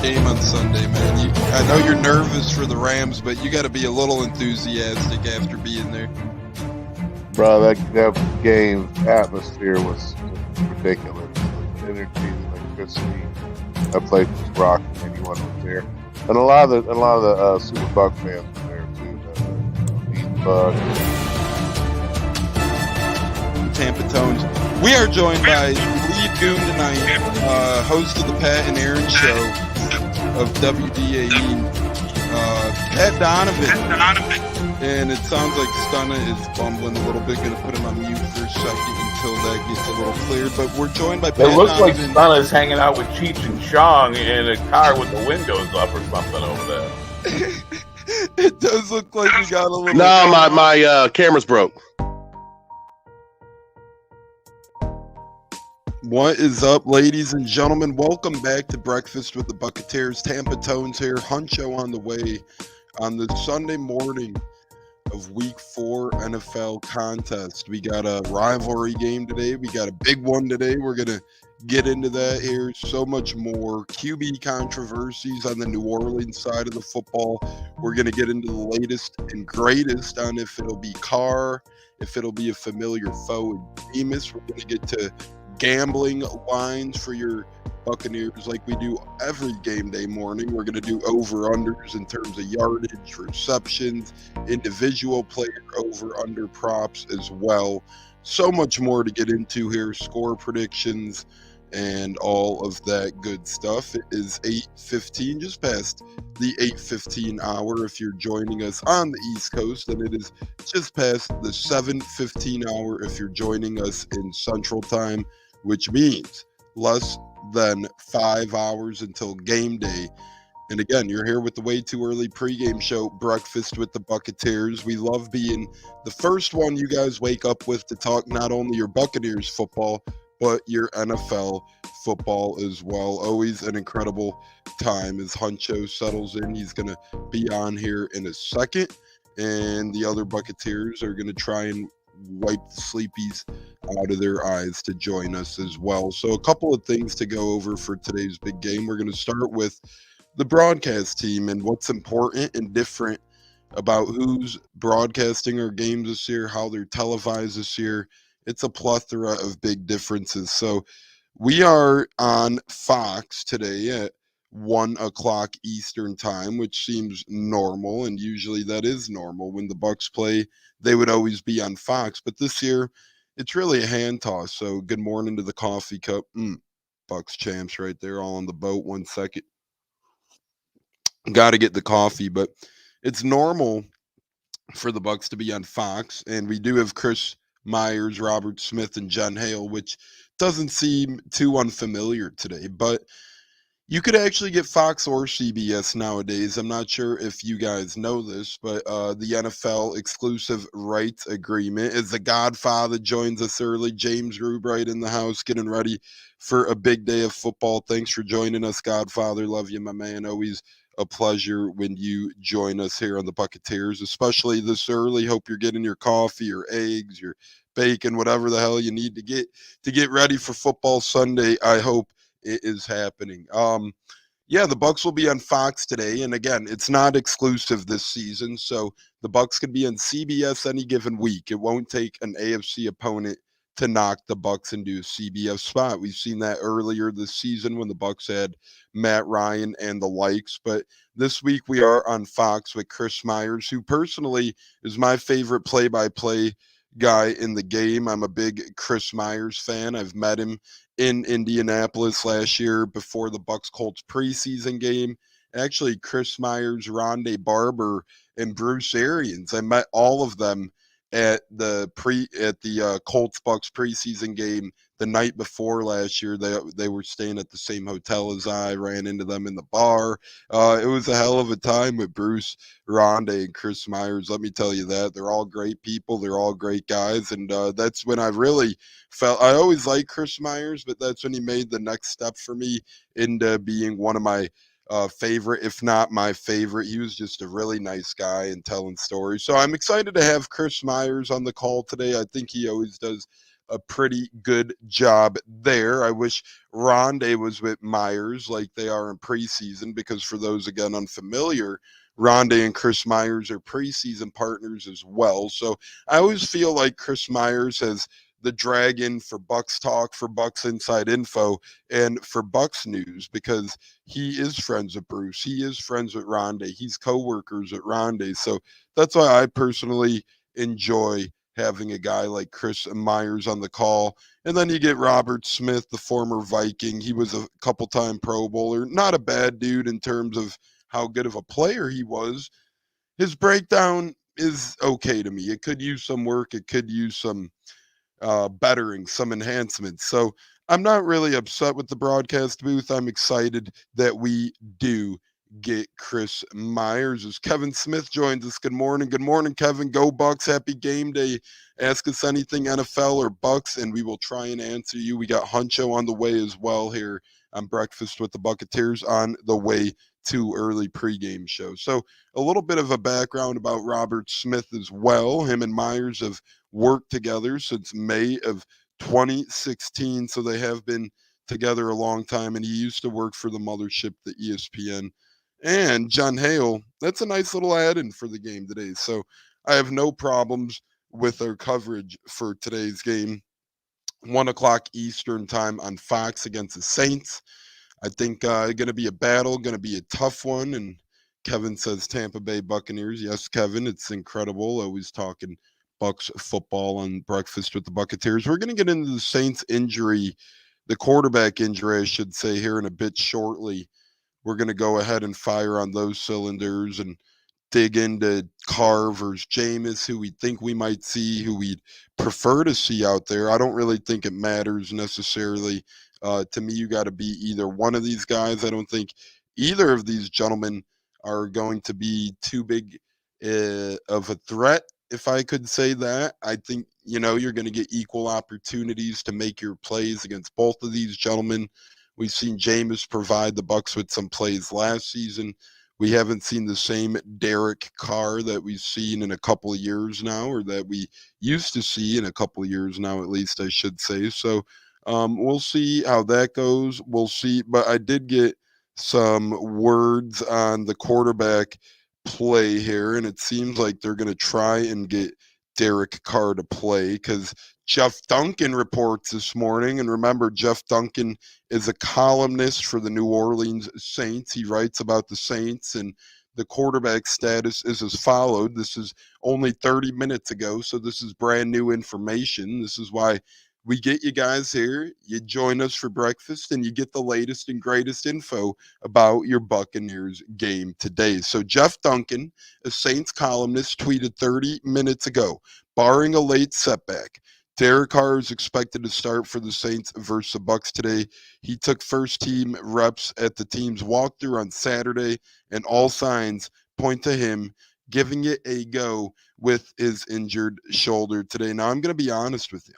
game on Sunday, man. I know you're nervous for the Rams, but you got to be a little enthusiastic after being there. Bro, that game atmosphere was ridiculous. The energy, the electricity. That place was rocking. Anyone was there, and a lot of the Super Buck fans were there too. The Bucs. Tampa Tones. We are joined by lead goon tonight, host of the Pat and Aaron Show of WDAE, Pat Donovan. And it sounds like Stunna is bumbling a little bit. Going to put him on mute for a second until that gets a little clear. But we're joined by Pat Donovan. It looks like Stunna's hanging out with Cheech and Chong in a car with the windows up or something over there. It does look like we got a little... No, my camera's broke. What is up, ladies and gentlemen? Welcome back to Breakfast with the Buccateers. Tampa Tones here. Huncho on the way on the Sunday morning of Week 4 NFL contest. We got a rivalry game today. We got a big one today. We're going to get into that here. So much more. QB controversies on the New Orleans side of the football. We're going to get into the latest and greatest on if it'll be Carr, if it'll be a familiar foe in Demas. We're going to get to gambling lines for your Buccaneers like we do every game day morning. We're going to do over-unders in terms of yardage, receptions, individual player over-under props as well. So much more to get into here, score predictions, and all of that good stuff. It is 8:15, just past the 8:15 hour if you're joining us on the East Coast, and it is just past the 7:15 hour if you're joining us in Central Time, which means less than 5 hours until game day. And again, you're here with the way too early pregame show, Breakfast with the Buccateers. We love being the first one you guys wake up with to talk not only your Buccaneers football, but your NFL football as well. Always an incredible time as Huncho settles in. He's going to be on here in a second, and the other Buccateers are going to try and wipe the sleepies out of their eyes to join us as well. So a couple of things to go over for today's big game. We're going to start with the broadcast team and what's important and different about who's broadcasting our games this year, how they're televised this year. It's a plethora of big differences. So we are on Fox today at 1 o'clock Eastern time, which seems normal, and usually that is normal. When the Bucs play, they would always be on Fox, but this year it's really a hand toss. So good morning to the coffee cup. Bucs champs right there, all on the boat. 1 second. Got to get the coffee, but it's normal for the Bucs to be on Fox, and we do have Chris Myers, Robert Smith, and Jen Hale, which doesn't seem too unfamiliar today, but you could actually get Fox or CBS nowadays. I'm not sure if you guys know this, but the NFL exclusive rights agreement is the Godfather joins us early. James Rubright in the house, getting ready for a big day of football. Thanks for joining us, Godfather. Love you, my man. Always a pleasure when you join us here on the Buccateers, especially this early. Hope you're getting your coffee, your eggs, your bacon, whatever the hell you need to get ready for football Sunday. I hope it is happening. The Bucs will be on Fox today, and again, it's not exclusive this season, so the Bucs could be on CBS any given week. It won't take an AFC opponent to knock the Bucs into a CBS spot. We've seen that earlier this season when the Bucs had Matt Ryan and the likes, but this week we are on Fox with Chris Myers, who personally is my favorite play-by-play guy in the game. I'm a big Chris Myers fan. I've met him in Indianapolis last year before the Bucs Colts preseason game. Actually, Chris Myers, Rondé Barber, and Bruce Arians. I met all of them at the Colts Bucs preseason game the night before last year. They were staying at the same hotel as I. Ran into them in the bar. It was a hell of a time with Bruce, Rondé, and Chris Myers. Let me tell you that. They're all great people. They're all great guys. And that's when I really felt, I always liked Chris Myers, but that's when he made the next step for me into being one of my favorite, if not my favorite. He was just a really nice guy and telling stories. So I'm excited to have Chris Myers on the call today. I think he always does a pretty good job there. I wish Rondé was with Myers like they are in preseason, because for those, again, unfamiliar, Rondé and Chris Myers are preseason partners as well. So I always feel like Chris Myers has the dragon for Bucs talk, for Bucs inside info, and for Bucs news, because he is friends with Bruce. He is friends with Rondé. He's co-workers at Rondé. So that's why I personally enjoy having a guy like Chris Myers on the call. And then you get Robert Smith, the former Viking. He was a couple-time Pro Bowler. Not a bad dude in terms of how good of a player he was. His breakdown is okay to me. It could use some work. It could use some bettering, some enhancements. So I'm not really upset with the broadcast booth. I'm excited that we do get Chris Myers as Kevin Smith joins us. Good morning. Good morning, Kevin. Go Bucs. Happy game day. Ask us anything NFL or Bucs, and we will try and answer you. We got Huncho on the way as well here on Breakfast with the Buccateers on the way to early pregame show. So a little bit of a background about Robert Smith as well. Him and Myers have worked together since May of 2016, so they have been together a long time, and he used to work for the mothership, the ESPN. And John Hale, that's a nice little add-in for the game today. So I have no problems with our coverage for today's game. 1 o'clock Eastern time on Fox against the Saints. I think going to be a battle, going to be a tough one. And Kevin says Tampa Bay Buccaneers. Yes, Kevin, it's incredible. Always talking Bucs football on Breakfast with the Buccateers. We're going to get into the Saints injury, the quarterback injury, I should say, here in a bit shortly. We're going to go ahead and fire on those cylinders and dig into Carr versus Jameis, who we think we might see, who we'd prefer to see out there. I don't really think it matters necessarily. To me, you got to be either one of these guys. I don't think either of these gentlemen are going to be too big of a threat, if I could say that. I think, you're going to get equal opportunities to make your plays against both of these gentlemen. We've seen Jameis provide the Bucs with some plays last season. We haven't seen the same Derek Carr that we've seen in a couple of years now, or that we used to see in a couple of years now, at least I should say. So we'll see how that goes. We'll see. But I did get some words on the quarterback play here, and it seems like they're going to try and get Derek Carr to play, because Jeff Duncan reports this morning. And remember, Jeff Duncan is a columnist for the New Orleans Saints. He writes about the Saints, and the quarterback status is as followed. This is only 30 minutes ago, so this is brand new information. This is why we get you guys here. You join us for breakfast, and you get the latest and greatest info about your Buccaneers game today. So Jeff Duncan, a Saints columnist, tweeted 30 minutes ago, barring a late setback, Derek Carr is expected to start for the Saints versus the Bucs today. He took first-team reps at the team's walkthrough on Saturday, and all signs point to him giving it a go with his injured shoulder today. Now, I'm going to be honest with you.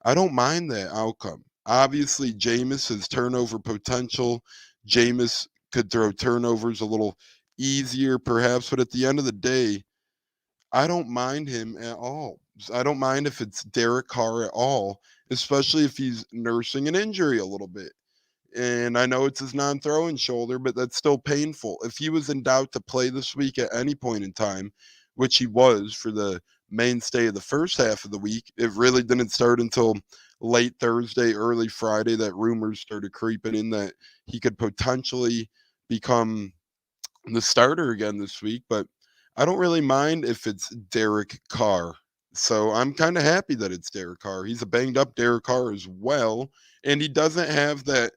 I don't mind that outcome. Obviously, Jameis has turnover potential. Jameis could throw turnovers a little easier, perhaps, but at the end of the day, I don't mind him at all. I don't mind if it's Derek Carr at all, especially if he's nursing an injury a little bit. And I know it's his non-throwing shoulder, but that's still painful. If he was in doubt to play this week at any point in time, which he was for the mainstay of the first half of the week, it really didn't start until late Thursday, early Friday, that rumors started creeping in that he could potentially become the starter again this week. But I don't really mind if it's Derek Carr. So I'm kind of happy that it's Derek Carr. He's a banged up Derek Carr as well. And he doesn't have that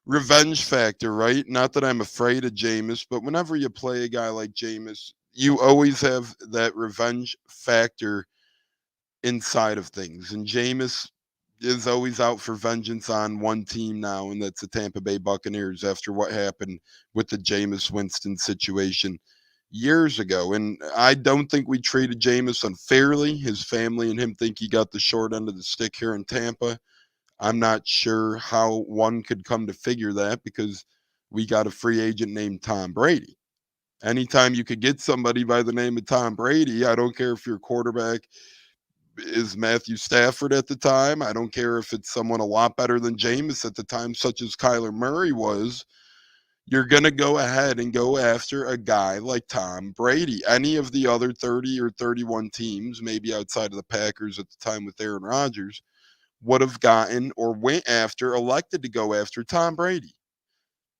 revenge factor, right? Not that I'm afraid of Jameis, but whenever you play a guy like Jameis, you always have that revenge factor inside of things. And Jameis is always out for vengeance on one team now, and that's the Tampa Bay Buccaneers after what happened with the Jameis Winston situation years ago. And I don't think we treated Jameis unfairly. His family and him think he got the short end of the stick here in Tampa. I'm not sure how one could come to figure that, because we got a free agent named Tom Brady. Anytime you could get somebody by the name of Tom Brady, I don't care if you're a quarterback, is Matthew Stafford at the time. I don't care if it's someone a lot better than Jameis at the time, such as Kyler Murray was. You're going to go ahead and go after a guy like Tom Brady. Any of the other 30 or 31 teams, maybe outside of the Packers at the time with Aaron Rodgers, would have gotten or went after, elected to go after Tom Brady.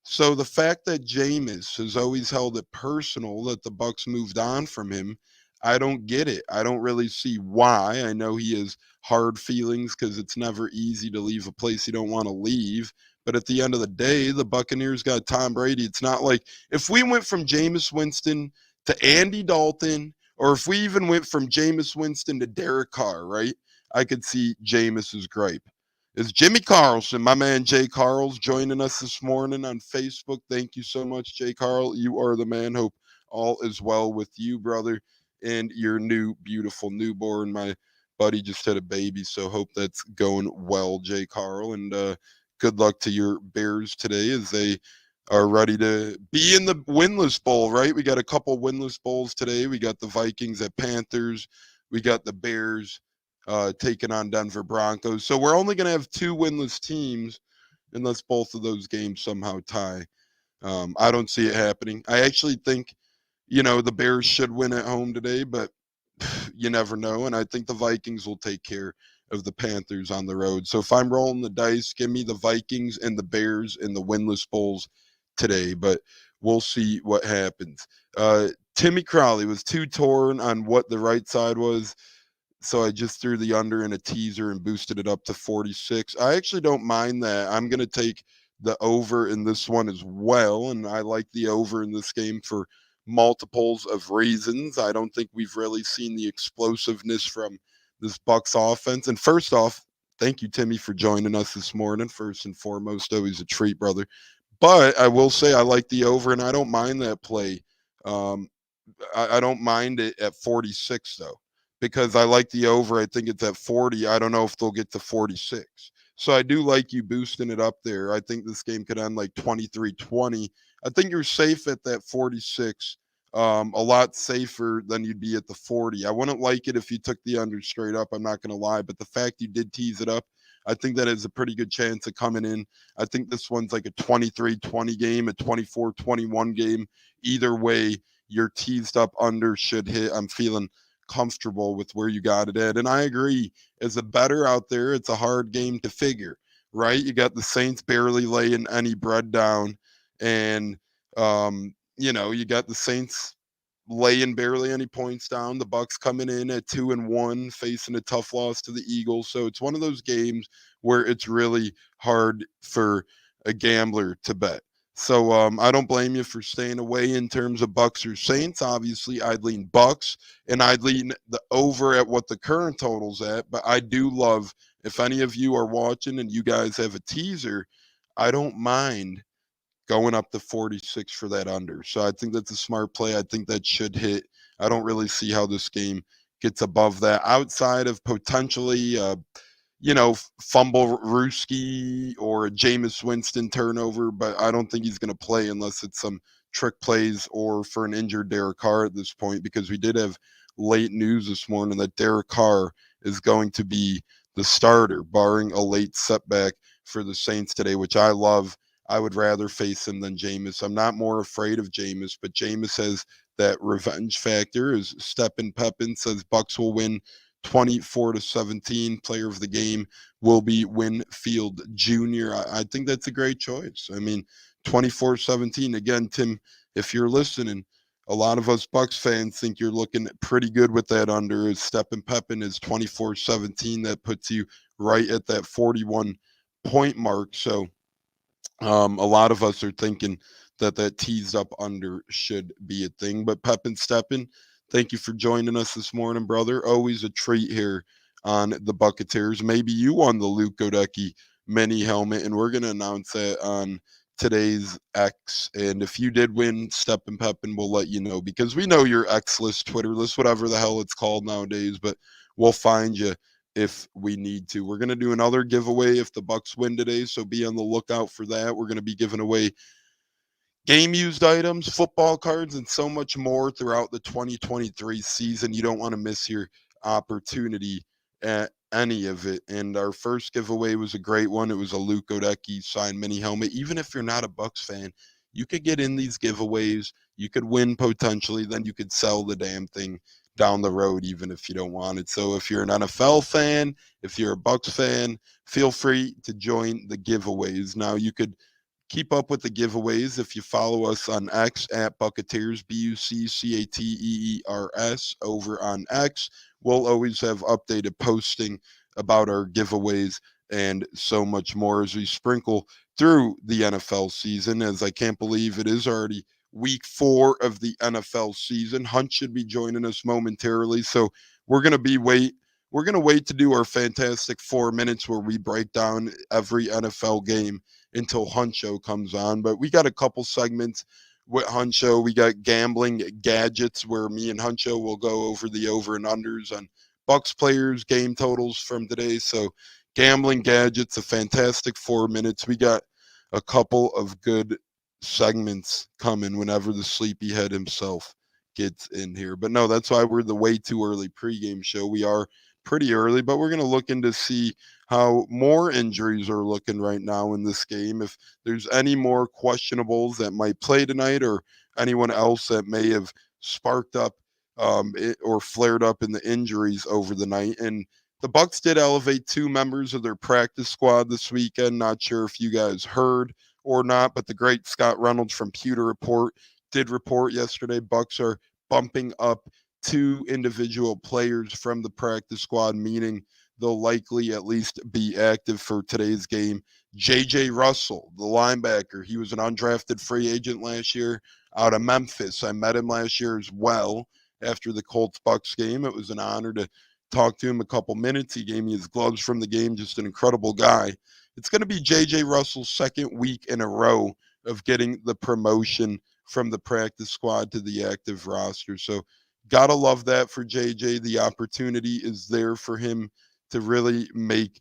So the fact that Jameis has always held it personal that the Bucs moved on from him, I don't get it. I don't really see why. I know he has hard feelings because it's never easy to leave a place you don't want to leave. But at the end of the day, the Buccaneers got Tom Brady. It's not like if we went from Jameis Winston to Andy Dalton, or if we even went from Jameis Winston to Derek Carr, right? I could see Jameis's gripe. Is Jimmy Carlson, my man Jay Carl's, joining us this morning on Facebook. Thank you so much, Jay Carl. You are the man. Hope all is well with you, brother, and your new beautiful newborn. My buddy just had a baby, so hope that's going well, Jay Carl. And good luck to your Bears today as they are ready to be in the winless bowl, right? We got a couple winless bowls today. We got the Vikings at Panthers. We got the Bears taking on Denver Broncos. So we're only going to have 2 winless teams unless both of those games somehow tie. I don't see it happening. I actually think, the Bears should win at home today, but you never know. And I think the Vikings will take care of the Panthers on the road. So if I'm rolling the dice, give me the Vikings and the Bears in the winless bowls today, but we'll see what happens. Timmy Crowley was too torn on what the right side was. So I just threw the under in a teaser and boosted it up to 46. I actually don't mind that. I'm going to take the over in this one as well. And I like the over in this game for multiples of reasons. I don't think we've really seen the explosiveness from this Bucs offense. And first off, thank you, Timmy, for joining us this morning. First and foremost, always a treat, brother. But I will say I like the over, and I don't mind that play. I don't mind it at 46, though, because I like the over. I think it's at 40. I don't know if they'll get to 46. So I do like you boosting it up there. I think this game could end like 23-20. I think you're safe at that 46, a lot safer than you'd be at the 40. I wouldn't like it if you took the under straight up. I'm not going to lie. But the fact you did tease it up, I think that is a pretty good chance of coming in. I think this one's like a 23-20 game, a 24-21 game. Either way, your teased up under should hit. I'm feeling comfortable with where you got it at. And I agree, as a better out there, it's a hard game to figure, right? You got the Saints barely laying any bread down. And, you got the Saints laying barely any points down. The Bucs coming in at 2-1, facing a tough loss to the Eagles. So it's one of those games where it's really hard for a gambler to bet. So I don't blame you for staying away in terms of Bucs or Saints. Obviously, I'd lean Bucs, and I'd lean the over at what the current total's at. But I do love, if any of you are watching and you guys have a teaser, I don't mind going up to 46 for that under. So I think that's a smart play. I think that should hit. I don't really see how this game gets above that outside of potentially fumble Ruski or a Jameis Winston turnover, but I don't think he's going to play unless it's some trick plays or for an injured Derek Carr at this point, because we did have late news this morning that Derek Carr is going to be the starter, barring a late setback for the Saints today, which I love. I would rather face him than Jameis. I'm not more afraid of Jameis, but Jameis has that revenge factor. As Steppen Peppin says, Bucs will win 24-17. Player of the game will be Winfield Jr. I think that's a great choice. I mean, 24-17. Again, Tim, if you're listening, a lot of us Bucs fans think you're looking pretty good with that under. As Steppen Peppin is 24-17. That puts you right at that 41-point mark. So a lot of us are thinking that teased up under should be a thing. But Pep and Steppen, thank you for joining us this morning, brother. Always a treat here on the Buccateers. Maybe you won the Luke Godecki mini helmet, and we're going to announce that on today's X. And if you did win, Steppen Peppin will let you know, because we know your X list, Twitter list, whatever the hell it's called nowadays, but we'll find you if we need to. We're going to do another giveaway if the Bucs win today, so be on the lookout for that. We're going to be giving away game used items, football cards, and so much more throughout the 2023 season. You don't want to miss your opportunity at any of it. And our first giveaway was a great one. It was a Luke Odecki signed mini helmet. Even if you're not a Bucs fan, you could get in these giveaways. You could win potentially. Then you could sell the damn thing down the road, even if you don't want it. So if you're an NFL fan, if you're a Bucs fan, feel free to join the giveaways. Now you could keep up with the giveaways if you follow us on X at Buccateers, Buccateers over on X. We'll always have updated posting about our giveaways and so much more as we sprinkle through the NFL season, as I can't believe it is already week 4 of the NFL season. Hunt should be joining us momentarily, so we're going to wait to do our fantastic 4 minutes where we break down every NFL game until Huncho comes on. But we got a couple segments with Huncho. We got gambling gadgets where me and Huncho will go over the over and unders on Bucs players, game totals from today. So gambling gadgets, a fantastic 4 minutes. We got a couple of good segments coming whenever the sleepyhead himself gets in here. But no, that's why we're the way too early pregame show. We are pretty early, but we're going to look into see how more injuries are looking right now in this game. If there's any more questionables that might play tonight, or anyone else that may have sparked up or flared up in the injuries over the night. And the Bucs did elevate 2 members of their practice squad this weekend. Not sure if you guys heard or not, but the great Scott Reynolds from Pewter Report did report yesterday Bucs are bumping up 2 individual players from the practice squad, meaning they'll likely at least be active for today's game. J.J. Russell, the linebacker, he was an undrafted free agent last year out of Memphis. I met him last year as well after the Colts-Bucs game. It was an honor to talk to him a couple minutes. He gave me his gloves from the game, just an incredible guy. It's going to be J.J. Russell's second week in a row of getting the promotion from the practice squad to the active roster. So gotta love that for JJ. The opportunity is there for him to really make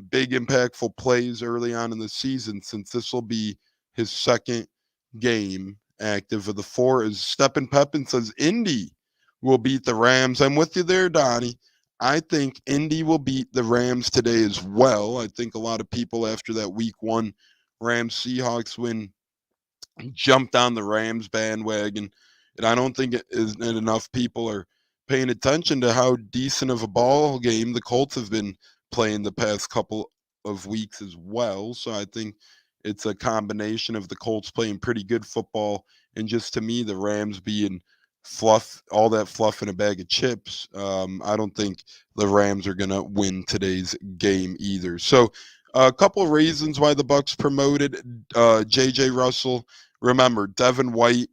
big impactful plays early on in the season, since this will be his second game active of the 4. As Steppen Peppin says, Indy will beat the Rams. I'm with you there, Donnie. I think Indy will beat the Rams today as well. I think a lot of people after that week 1 Rams-Seahawks win jumped on the Rams bandwagon. And I don't think enough people are paying attention to how decent of a ball game the Colts have been playing the past couple of weeks as well. So I think it's a combination of the Colts playing pretty good football and just, to me, the Rams being fluff, all that fluff in a bag of chips. I don't think the Rams are going to win today's game either. So a couple of reasons why the Bucs promoted J.J. Russell. Remember, Devin White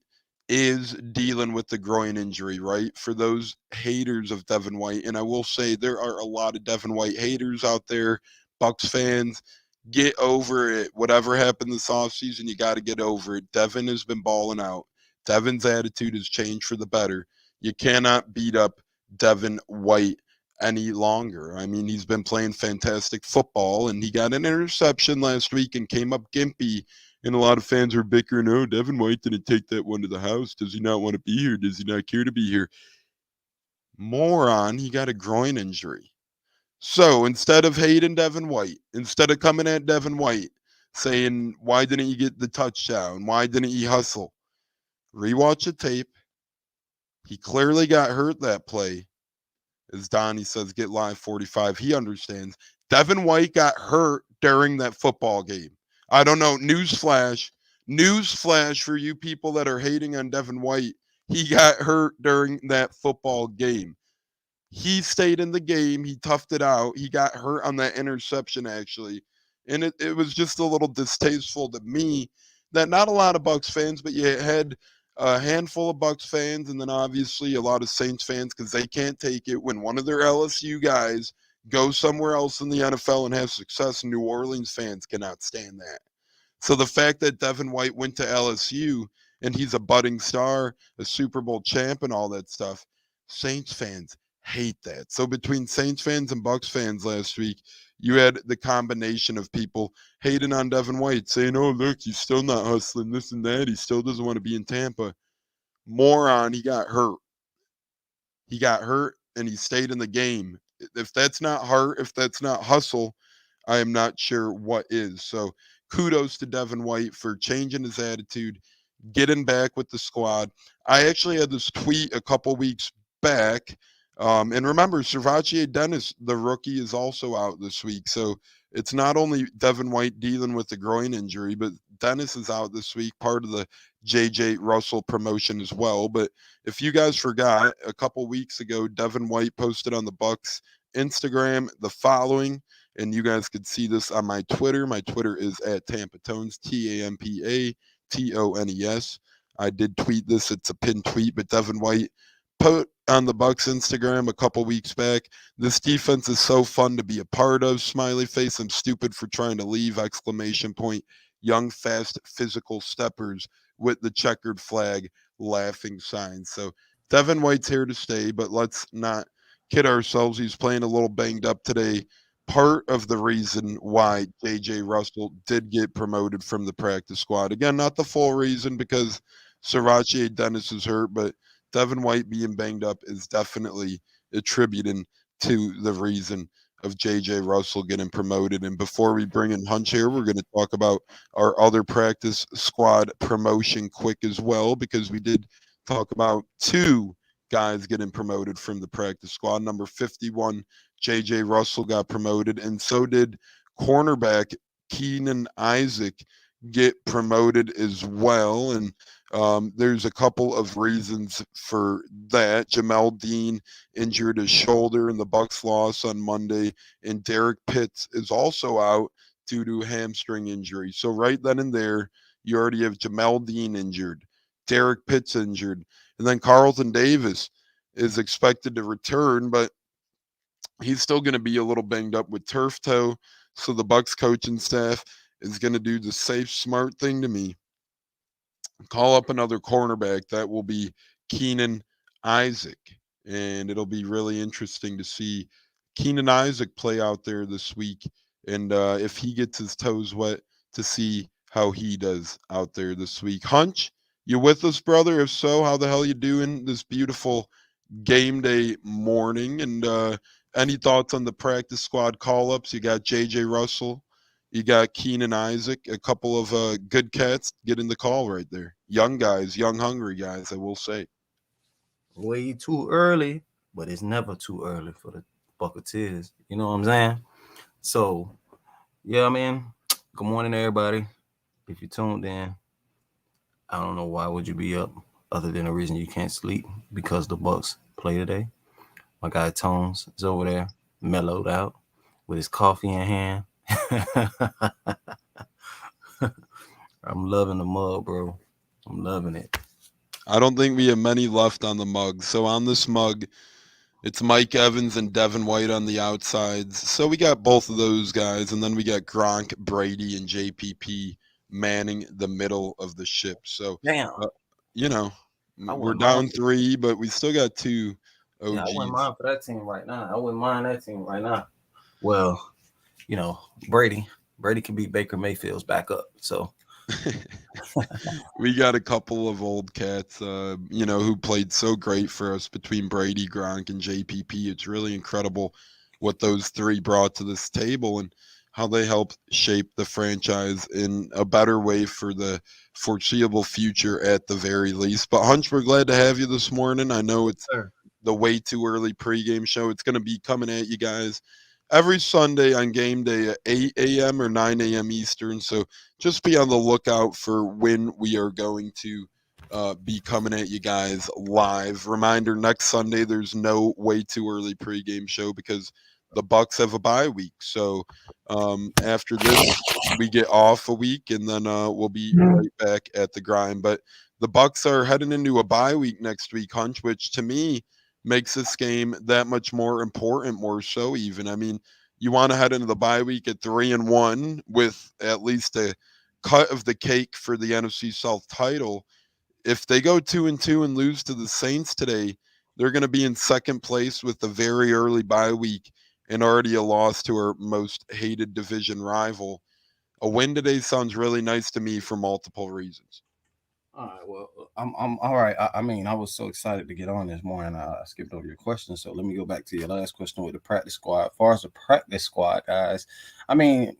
is dealing with the groin injury, right? For those haters of Devin White, and I will say there are a lot of Devin White haters out there, Bucs fans, get over it. Whatever happened this offseason, you got to get over it. Devin has been balling out. Devin's attitude has changed for the better. You cannot beat up Devin White any longer. I mean, he's been playing fantastic football, and he got an interception last week and came up gimpy. And a lot of fans are bickering, oh, Devin White didn't take that one to the house. Does he not want to be here? Does he not care to be here? Moron, he got a groin injury. So instead of hating Devin White, instead of coming at Devin White, saying, why didn't you get the touchdown? Why didn't you hustle? Rewatch the tape. He clearly got hurt that play. As Donnie says, get live 45. He understands. Devin White got hurt during that football game. I don't know. Newsflash for you people that are hating on Devin White. He got hurt during that football game. He stayed in the game. He toughed it out. He got hurt on that interception, actually. And it was just a little distasteful to me that not a lot of Bucs fans, but you had a handful of Bucs fans, and then obviously a lot of Saints fans, because they can't take it when one of their LSU guys goes somewhere else in the NFL and has success. New Orleans fans cannot stand that. So the fact that Devin White went to LSU and he's a budding star, a Super Bowl champ and all that stuff, Saints fans hate that. So between Saints fans and Bucs fans last week, you had the combination of people hating on Devin White, saying, oh, look, he's still not hustling, this and that. He still doesn't want to be in Tampa. Moron, he got hurt. He got hurt, and he stayed in the game. If that's not heart, if that's not hustle, I am not sure what is. So kudos to Devin White for changing his attitude, getting back with the squad. I actually had this tweet a couple weeks back. And remember, Servachier Dennis, the rookie, is also out this week. So it's not only Devin White dealing with the groin injury, but Dennis is out this week, part of the JJ Russell promotion as well. But if you guys forgot, a couple weeks ago, Devin White posted on the Bucs Instagram the following, and you guys could see this on my Twitter. My Twitter is at Tampa Tones, TampaTones. I did tweet this. It's a pinned tweet, but Devin White put on the Bucs Instagram a couple weeks back. This defense is so fun to be a part of. Smiley face. I'm stupid for trying to leave. Exclamation point. Young, fast, physical steppers with the checkered flag laughing sign. So Devin White's here to stay, but let's not kid ourselves. He's playing a little banged up today. Part of the reason why JJ Russell did get promoted from the practice squad. Again, not the full reason because Servachier Dennis is hurt, but Devin White being banged up is definitely attributing to the reason of JJ Russell getting promoted. And before we bring in Hunch here, we're going to talk about our other practice squad promotion quick as well, because we did talk about two guys getting promoted from the practice squad. Number 51, JJ Russell got promoted, and so did cornerback Keenan Isaac get promoted as well. And there's a couple of reasons for that. Jamel Dean injured his shoulder in the Bucs loss on Monday, and Derek Pitts is also out due to a hamstring injury. So right then and there, you already have Jamel Dean injured, Derek Pitts injured, and then Carlton Davis is expected to return, but he's still going to be a little banged up with turf toe. So the Bucs coaching staff is going to do the safe, smart thing to me. Call up another cornerback. That will be Keenan Isaac. And it'll be really interesting to see Keenan Isaac play out there this week. And if he gets his toes wet, to see how he does out there this week. Hunch, you with us, brother? If so, how the hell you doing this beautiful game day morning? And any thoughts on the practice squad call-ups? You got JJ Russell, you got Keenan Isaac, a couple of good cats getting the call right there. Young guys, young hungry guys, I will say. Way too early, but it's never too early for the Buccateers. You know what I'm saying? So, yeah, man. Good morning, everybody. If you tuned in, I don't know why would you be up other than the reason you can't sleep, because the Bucs play today. My guy Tones is over there, mellowed out with his coffee in hand. I'm loving the mug, bro. I'm loving it. I don't think we have many left on the mug. So on this mug, it's Mike Evans and Devin White on the outsides. So we got both of those guys, and then we got Gronk, Brady, and JPP manning the middle of the ship. So, Damn. We're down 3, but we still got 2 OGs. Yeah, I wouldn't mind for that team right now. I wouldn't mind that team right now. Well, Brady can be Baker Mayfield's backup. So we got a couple of old cats, who played so great for us between Brady, Gronk, and JPP. It's really incredible what those 3 brought to this table and how they helped shape the franchise in a better way for the foreseeable future at the very least. But Hunch, we're glad to have you this morning. I know it's the way too early pregame show. It's going to be coming at you guys every Sunday on game day at 8 a.m. or 9 a.m. Eastern. So just be on the lookout for when we are going to be coming at you guys live. Reminder, next Sunday, there's no way too early pregame show because the Bucs have a bye week. So after this, we get off a week, and then we'll be right back at the grind. But the Bucs are heading into a bye week next week, Hunch, which to me makes this game that much more important, more so even. I mean, you want to head into the bye week at 3-1 with at least a cut of the cake for the NFC South title. If they go 2-2 and lose to the Saints today, they're going to be in second place with a very early bye week and already a loss to our most hated division rival. A win today sounds really nice to me for multiple reasons. All right, well, I'm all right. I mean, I was so excited to get on this morning. I skipped over your question, so let me go back to your last question with the practice squad. As far as the practice squad guys, I mean,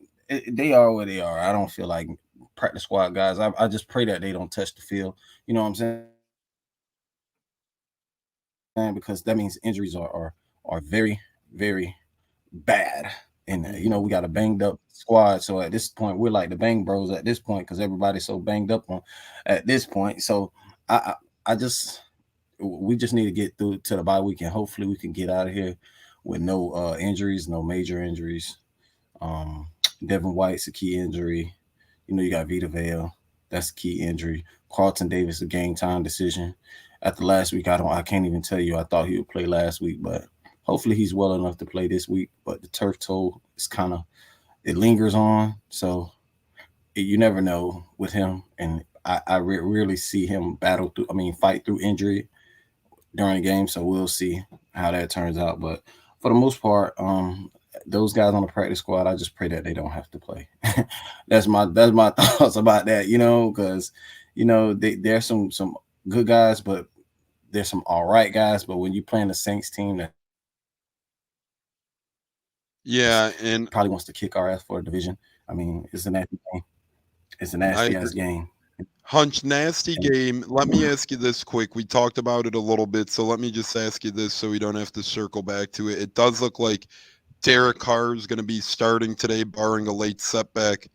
they are where they are. I don't feel like practice squad guys. I just pray that they don't touch the field. You know what I'm saying? Because that means injuries are very very bad. And you know, we got a banged up squad. So at this point, we're like the bang bros at this point because everybody's so banged up on at this point. So I, I just we just need to get through to the bye week and hopefully we can get out of here with no injuries, no major injuries. Um, Devin White's a key injury. You know, you got Vita Vale, that's a key injury. Carlton Davis, a game time decision. After last week, I can't even tell you. I thought he would play last week, but hopefully he's well enough to play this week. But the turf toe is kind of it lingers on, so you never know with him. And I really see him battle through. I mean, fight through injury during the game. So we'll see how that turns out. But for the most part, those guys on the practice squad, I just pray that they don't have to play. that's my thoughts about that. You know, because you know there's some good guys, but there's some all right guys. But when you playing the Saints team that Yeah, and probably wants to kick our ass for a division, I mean, it's a nasty game. It's a I nasty agree. ass game. Hunch, nasty game. Let me ask you this quick. We talked about it a little bit, so let me just ask you this so we don't have to circle back to it. It does look like Derek Carr is going to be starting today, barring a late setback.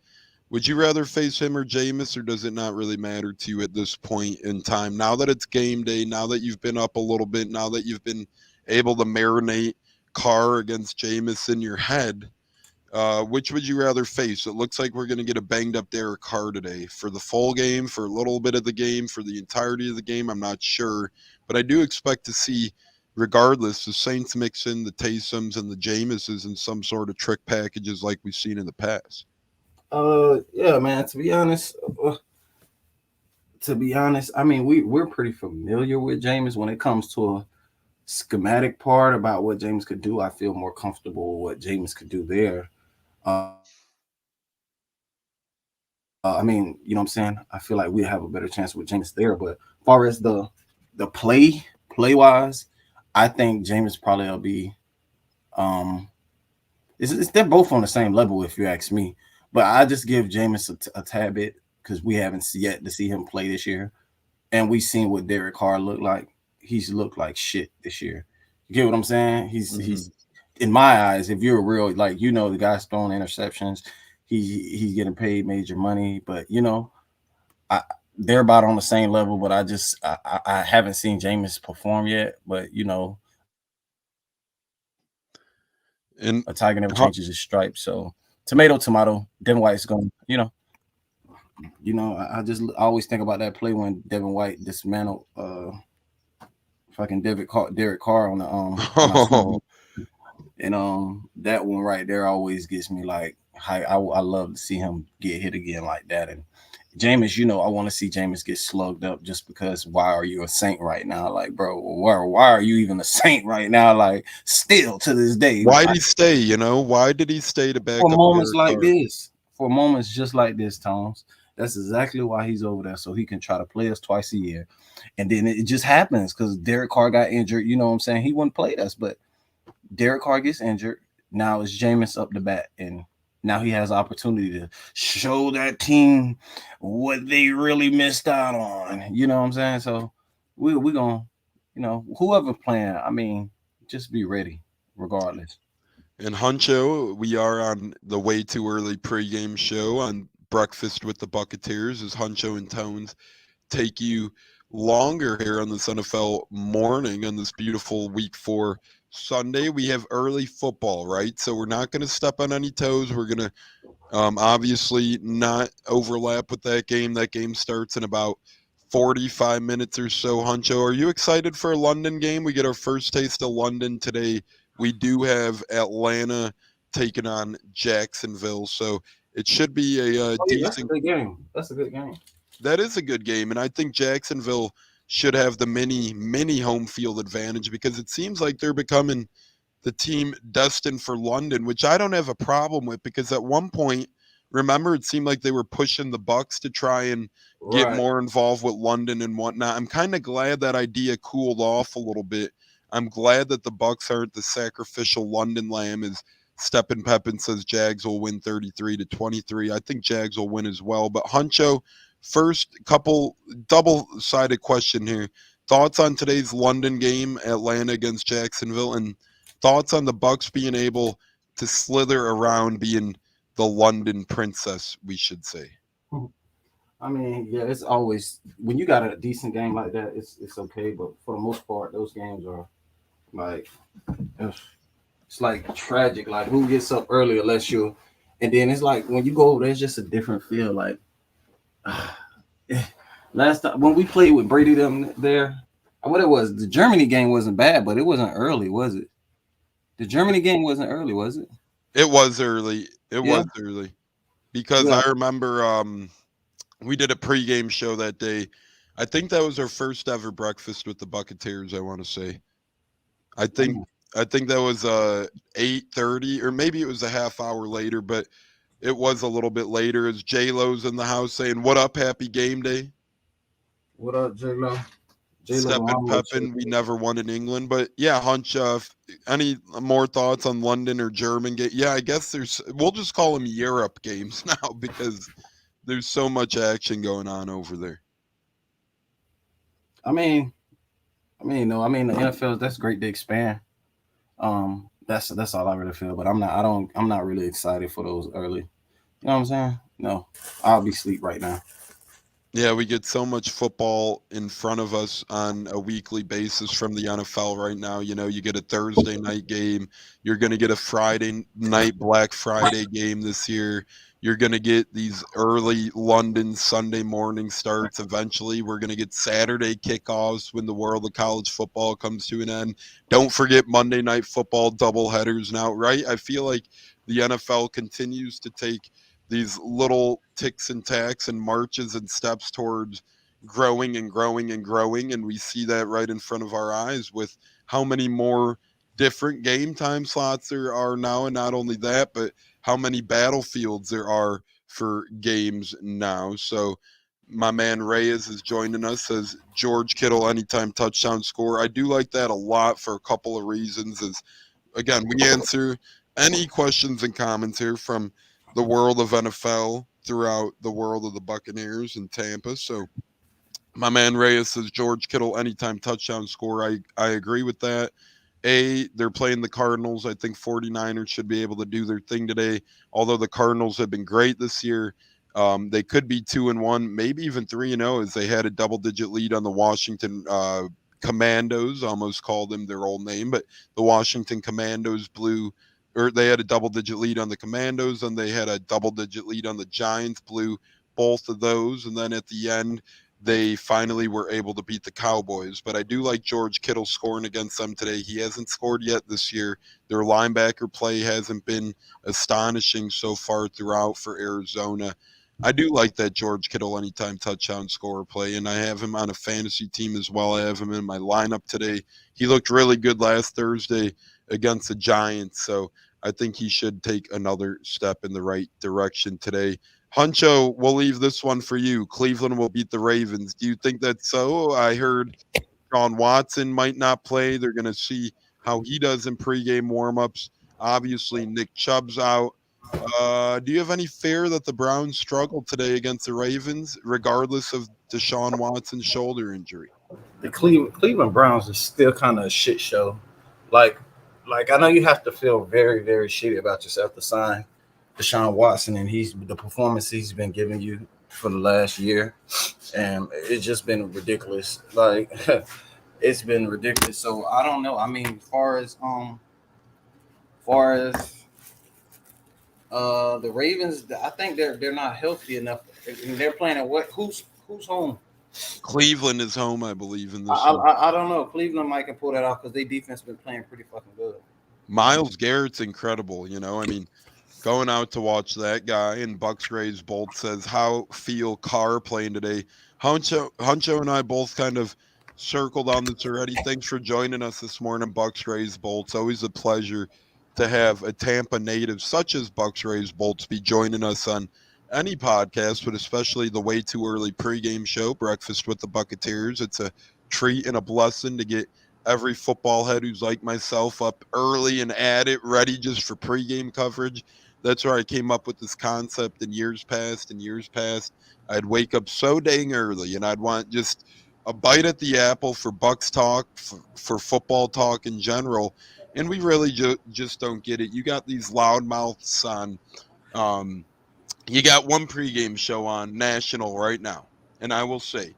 Would you rather face him or Jameis, or does it not really matter to you at this point in time? Now that it's game day, now that you've been up a little bit, now that you've been able to marinate Carr against Jameis in your head, which would you rather face? It looks like we're going to get a banged up Derek Carr today for the full game, for a little bit of the game, for the entirety of the game. I'm not sure, but I do expect to see, regardless, the Saints mix in the Taysums and the Jameses in some sort of trick packages like we've seen in the past. Yeah, man. To be honest, I mean, we're pretty familiar with James when it comes to a schematic part about what James could do. I feel more comfortable with what James could do there. I mean, you know what I'm saying? I feel like we have a better chance with James there. But as far as the play wise, I think James probably will be um they're both on the same level if you ask me. But I just give Jameis a tad bit because we haven't yet to see him play this year, and we've seen what Derek Carr looked like. He's looked like shit this year. You get what I'm saying? He's in my eyes. If you're a real like you know the guy's throwing interceptions, he's getting paid major money. But you know, they're about on the same level. But I haven't seen Jameis perform yet. But you know, And a tiger never changes his stripes. So tomato. Devin White's going. I just always think about that play when Devin White dismantled fucking Derek Carr on the oh, and that one right there always gets me like I love to see him get hit again like that. And Jameis, you know, I want to see Jameis get slugged up just because why are you a Saint right now? Like, bro, why are you even a Saint right now? Like, still to this day. why did he stay? You know, why did he stay to back For up moments Derek like Carr? this, for moments just like this, Toms. That's exactly why he's over there, so he can try to play us twice a year. And then it just happens because Derek Carr got injured. You know what I'm saying? He wouldn't play us, but Derek Carr gets injured. Now it's Jameis up the bat, and now he has opportunity to show that team what they really missed out on. You know what I'm saying? So we're gonna, you know, whoever playing, I mean, just be ready regardless. And Huncho, we are on the way too early pregame show on Breakfast with the Buccateers as Huncho and Tones take you longer here on this NFL morning on this beautiful week 4 Sunday. We have early football, right? So we're not going to step on any toes. We're going to obviously not overlap with that game. That game starts in about 45 minutes or so. Huncho, are you excited for a London game? We get our first taste of London today. We do have Atlanta taking on Jacksonville, so it should be a That's a decent. good game. That's a good game. That is a good game, and I think Jacksonville should have the mini home field advantage because it seems like they're becoming the team destined for London, which I don't have a problem with because at one point Remember, it seemed like they were pushing the Bucs to try and get Right. more involved with London and whatnot. I'm kind of glad that idea cooled off a little bit. I'm glad that the Bucs aren't the sacrificial London lamb, as Steppen Peppin says Jags will win 33-23. I think Jags will win as well. But Huncho, first couple double-sided question here. Thoughts on today's London game, Atlanta against Jacksonville, and thoughts on the Bucs being able to slither around being the London princess, we should say. I mean, yeah, it's always when you got a decent game like that, it's okay. But for the most part, those games are like it's like tragic. Like who gets up early unless you, and then it's like when you go over there, it's just a different feel. Like last time when we played with Brady them there, what it was, the Germany game wasn't bad, but it wasn't early, was it? The Germany game wasn't early, was it? It was early. It Yeah. was early because Yeah. I remember we did a pregame show that day. I think that was our first ever breakfast with the Buccateers, I want to say. I think that was 8:30, or maybe it was a half hour later, but it was a little bit later as J-Lo's in the house saying, "What up, happy game day?" What up, J-Lo? Steppen Peppin, we never won in England. But yeah, Hunch, any more thoughts on London or German game? Yeah, I guess we'll just call them Europe games now because there's so much action going on over there. I mean, the NFL, that's great to expand. That's all I really feel. But I'm not really excited for those early. You know what I'm saying? No, I'll be asleep right now. Yeah, we get so much football in front of us on a weekly basis from the NFL right now. You know, you get a Thursday night game. You're going to get a Friday night Black Friday game this year. You're going to get these early London Sunday morning starts. Eventually, we're going to get Saturday kickoffs when the world of college football comes to an end. Don't forget Monday Night Football doubleheaders now, right? I feel like the NFL continues to take these little ticks and tacks and marches and steps towards growing and growing and growing. And we see that right in front of our eyes with how many more different game time slots there are now. And not only that, but how many battlefields there are for games now. So my man Reyes is joining us as George Kittle anytime touchdown score. I do like that a lot for a couple of reasons. As again, we answer any questions and comments here from the world of NFL throughout the world of the Buccaneers in Tampa. So my man Reyes says George Kittle anytime touchdown score. I agree with that. They're playing the Cardinals. I think 49ers should be able to do their thing today. Although the Cardinals have been great this year, they could be 2-1, maybe even 3-0, as they had a double-digit lead on the Washington Commandos. Almost called them their old name, but the Washington Commandos they had a double-digit lead on the Commandos, and they had a double-digit lead on the Giants, blew both of those, and then at the end, they finally were able to beat the Cowboys. But I do like George Kittle scoring against them today. He hasn't scored yet this year. Their linebacker play hasn't been astonishing so far throughout for Arizona. I do like that George Kittle anytime touchdown scorer play, and I have him on a fantasy team as well. I have him in my lineup today. He looked really good last Thursday against the Giants, so I think he should take another step in the right direction today. Huncho, we'll leave this one for you. Cleveland will beat the Ravens. Do you think that's so? I heard Sean Watson might not play. They're going to see how he does in pregame warmups. Obviously, Nick Chubb's out. Do you have any fear that the Browns struggle today against the Ravens, regardless of Deshaun Watson's shoulder injury? The Cleveland Browns is still kind of a shit show. Like I know you have to feel very, very shitty about yourself to sign Deshaun Watson, and the performance he's been giving you for the last year, and it's just been ridiculous. Like it's been ridiculous. So I don't know. I mean, as far as the Ravens, I think they're not healthy enough. And they're playing at what? Who's home? Cleveland is home, I believe, in this. I don't know. Cleveland might can pull that off because their defense been playing pretty fucking good. Myles Garrett's incredible. You know, I mean, going out to watch that guy, and Bucs Rays Bolt says, how feel Carr playing today? Huncho and I both kind of circled on this already. Thanks for joining us this morning, Bucs Rays Bolt. It's always a pleasure to have a Tampa native such as Bucs Rays Bolts be joining us on any podcast, but especially the Way Too Early pregame show, Breakfast with the Buccateers. It's a treat and a blessing to get every football head who's like myself up early and at it, ready just for pregame coverage. That's where I came up with this concept in years past. I'd wake up so dang early, and I'd want just a bite at the apple for Bucs talk, for football talk in general. And we really just don't get it. You got these loudmouths on. You got one pregame show on national right now, and I will say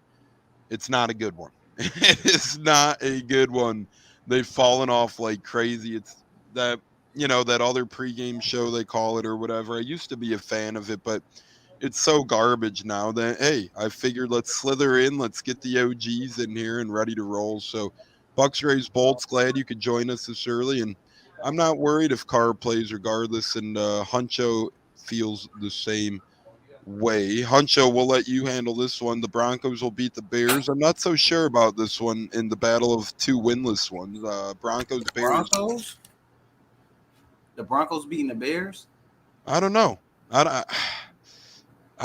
it's not a good one. It is not a good one. They've fallen off like crazy. It's that, that other pregame show they call it or whatever. I used to be a fan of it, but it's so garbage now that, hey, I figured let's slither in, let's get the OGs in here and ready to roll. So Bucks Rays Bolts, glad you could join us this early, and I'm not worried if Carr plays regardless, and Huncho feels the same way. Huncho, we'll let you handle this one. The Broncos will beat the Bears. I'm not so sure about this one in the battle of two winless ones. Broncos, Bears. The Broncos beating the Bears? I don't know. I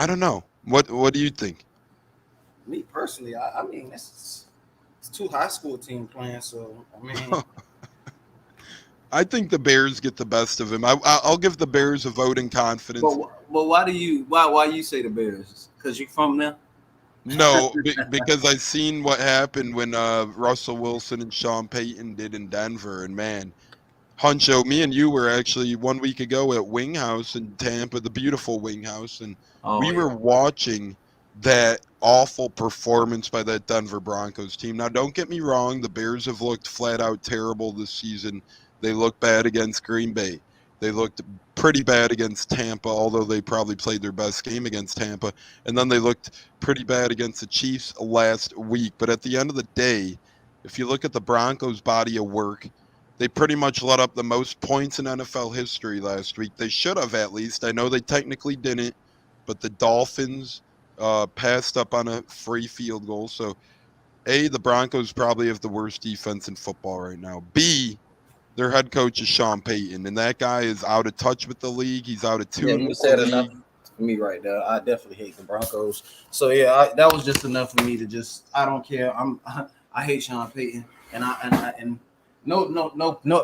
don't know. What do you think? Me personally, I mean, it's two high school teams playing, so I mean. I think the Bears get the best of him. I'll give the Bears a vote in confidence. But why you say the Bears? Because you from there? No, because I seen what happened when Russell Wilson and Sean Payton did in Denver, and man, Huncho, me and you were actually 1 week ago at Wing House in Tampa, the beautiful Wing House, and we were watching that awful performance by that Denver Broncos team. Now, don't get me wrong, the Bears have looked flat out terrible this season. They looked bad against Green Bay. They looked pretty bad against Tampa, although they probably played their best game against Tampa. And then they looked pretty bad against the Chiefs last week. But at the end of the day, if you look at the Broncos' body of work, they pretty much let up the most points in NFL history last week. They should have, at least. I know they technically didn't, but the Dolphins passed up on a free field goal. So, A, the Broncos probably have the worst defense in football right now. B, their head coach is Sean Payton, and that guy is out of touch with the league. He's out of tune. You said enough for me right there. I definitely hate the Broncos. So yeah, that was just enough for me to just. I don't care. I hate Sean Payton, and not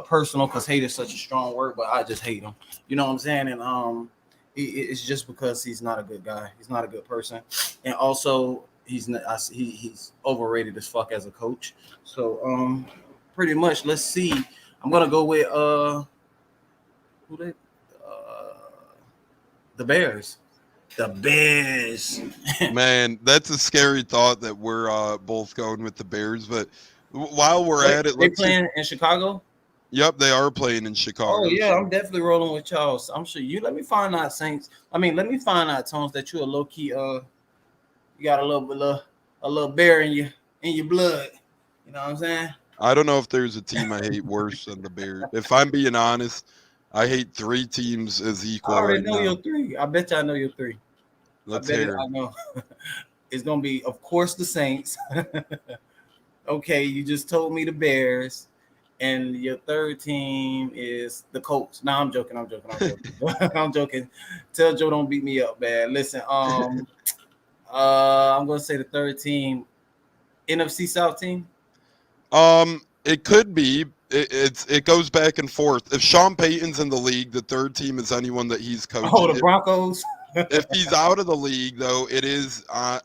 personal, because hate is such a strong word, but I just hate him. You know what I'm saying? And it's just because he's not a good guy. He's not a good person, and also he's overrated as fuck as a coach. So pretty much, let's see. I'm gonna go with the Bears. The Bears. Man, that's a scary thought that we're both going with the Bears. But while we're at it, they playing in Chicago. Yep, they are playing in Chicago. Oh yeah, I'm definitely rolling with y'all. I'm sure you. Let me find out, Saints. Let me find out, Tones, that you're a low key. You got a little bear in your blood. You know what I'm saying? I don't know if there's a team I hate worse than the Bears. If I'm being honest, I hate three teams as equal. I already right know now. your three. I bet you I know your three. Let's hear it. I know. It's gonna be, of course, the Saints. Okay, you just told me the Bears, and your third team is the Colts. No, I'm joking. I'm joking. Tell Joe don't beat me up, man. Listen, I'm gonna say the third team, NFC South team. It could be. It goes back and forth. If Sean Payton's in the league, the third team is anyone that he's coaching. Oh, the Broncos. If he's out of the league, though, it is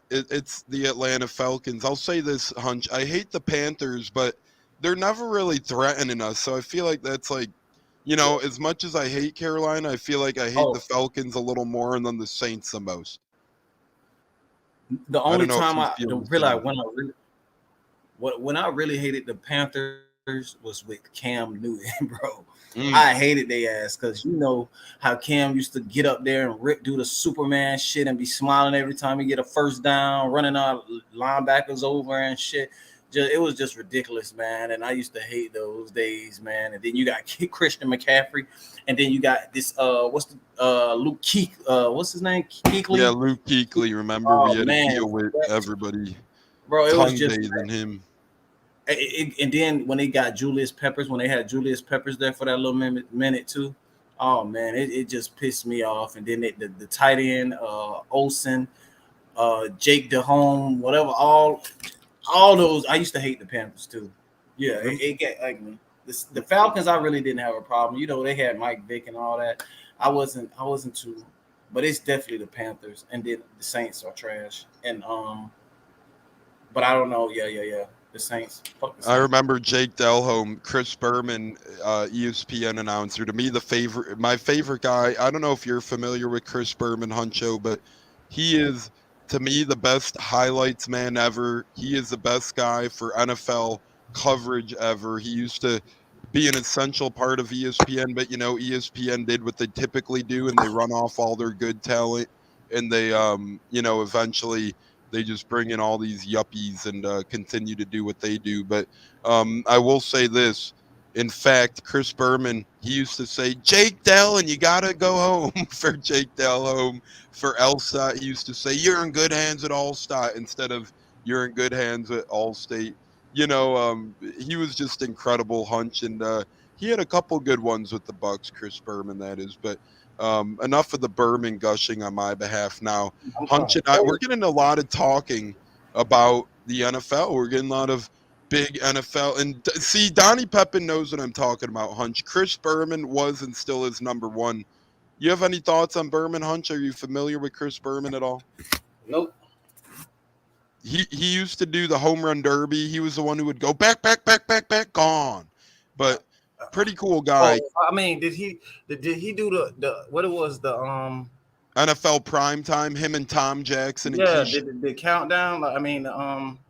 it's the Atlanta Falcons. I'll say this, Hunch. I hate the Panthers, but they're never really threatening us. So I feel like that's like, as much as I hate Carolina, I feel like I hate the Falcons a little more, and then the Saints the most. The only time I realized when I really hated the Panthers was with Cam Newton, bro. I hated their ass, because you know how Cam used to get up there and do the Superman shit and be smiling every time he get a first down, running our linebackers over and shit. It was just ridiculous, man. And I used to hate those days, man. And then you got Christian McCaffrey, and then you got this Luke what's his name? Kuechly? Yeah, Luke Kuechly. Remember, we had to deal with everybody. Bro, it was just than him. And then when they got Julius Peppers, when they had Julius Peppers there for that little minute too, Oh man, it just pissed me off. And then the tight end, Olsen, Jake DeHome, whatever, all those. I used to hate the Panthers too. Yeah, it got ugly. The Falcons, I really didn't have a problem. You know, they had Mike Vick and all that. I wasn't too, but it's definitely the Panthers, and then the Saints are trash. And but I don't know. Yeah. The Saints. Fuck the Saints. I remember Jake Delhomme, Chris Berman, ESPN announcer. To me, my favorite guy. I don't know if you're familiar with Chris Berman, Huncho, but he is, to me, the best highlights man ever. He is the best guy for NFL coverage ever. He used to be an essential part of ESPN, but you know, ESPN did what they typically do, and they run off all their good talent, and they, eventually they just bring in all these yuppies and continue to do what they do. But I will say this. In fact, Chris Berman, he used to say, Jake Dell, and you got to go home for Jake Dell home. For Elstat, he used to say, you're in good hands at Allstat instead of you're in good hands at Allstate. You know, he was just incredible, Hunch, and he had a couple good ones with the Bucs, Chris Berman, that is. But enough of the Berman gushing on my behalf now. Hunch and I, we're getting a lot of talking about the NFL. We're getting a lot of big NFL. And see, Donnie Pepin knows what I'm talking about, Hunch. Chris Berman was and still is number one. You have any thoughts on Berman, Hunch? Are you familiar with Chris Berman at all? Nope. He used to do the home run derby. He was the one who would go back, gone. But pretty cool guy. Oh, I mean, did he do the what it was the NFL prime time? Him and Tom Jackson. And yeah, the countdown.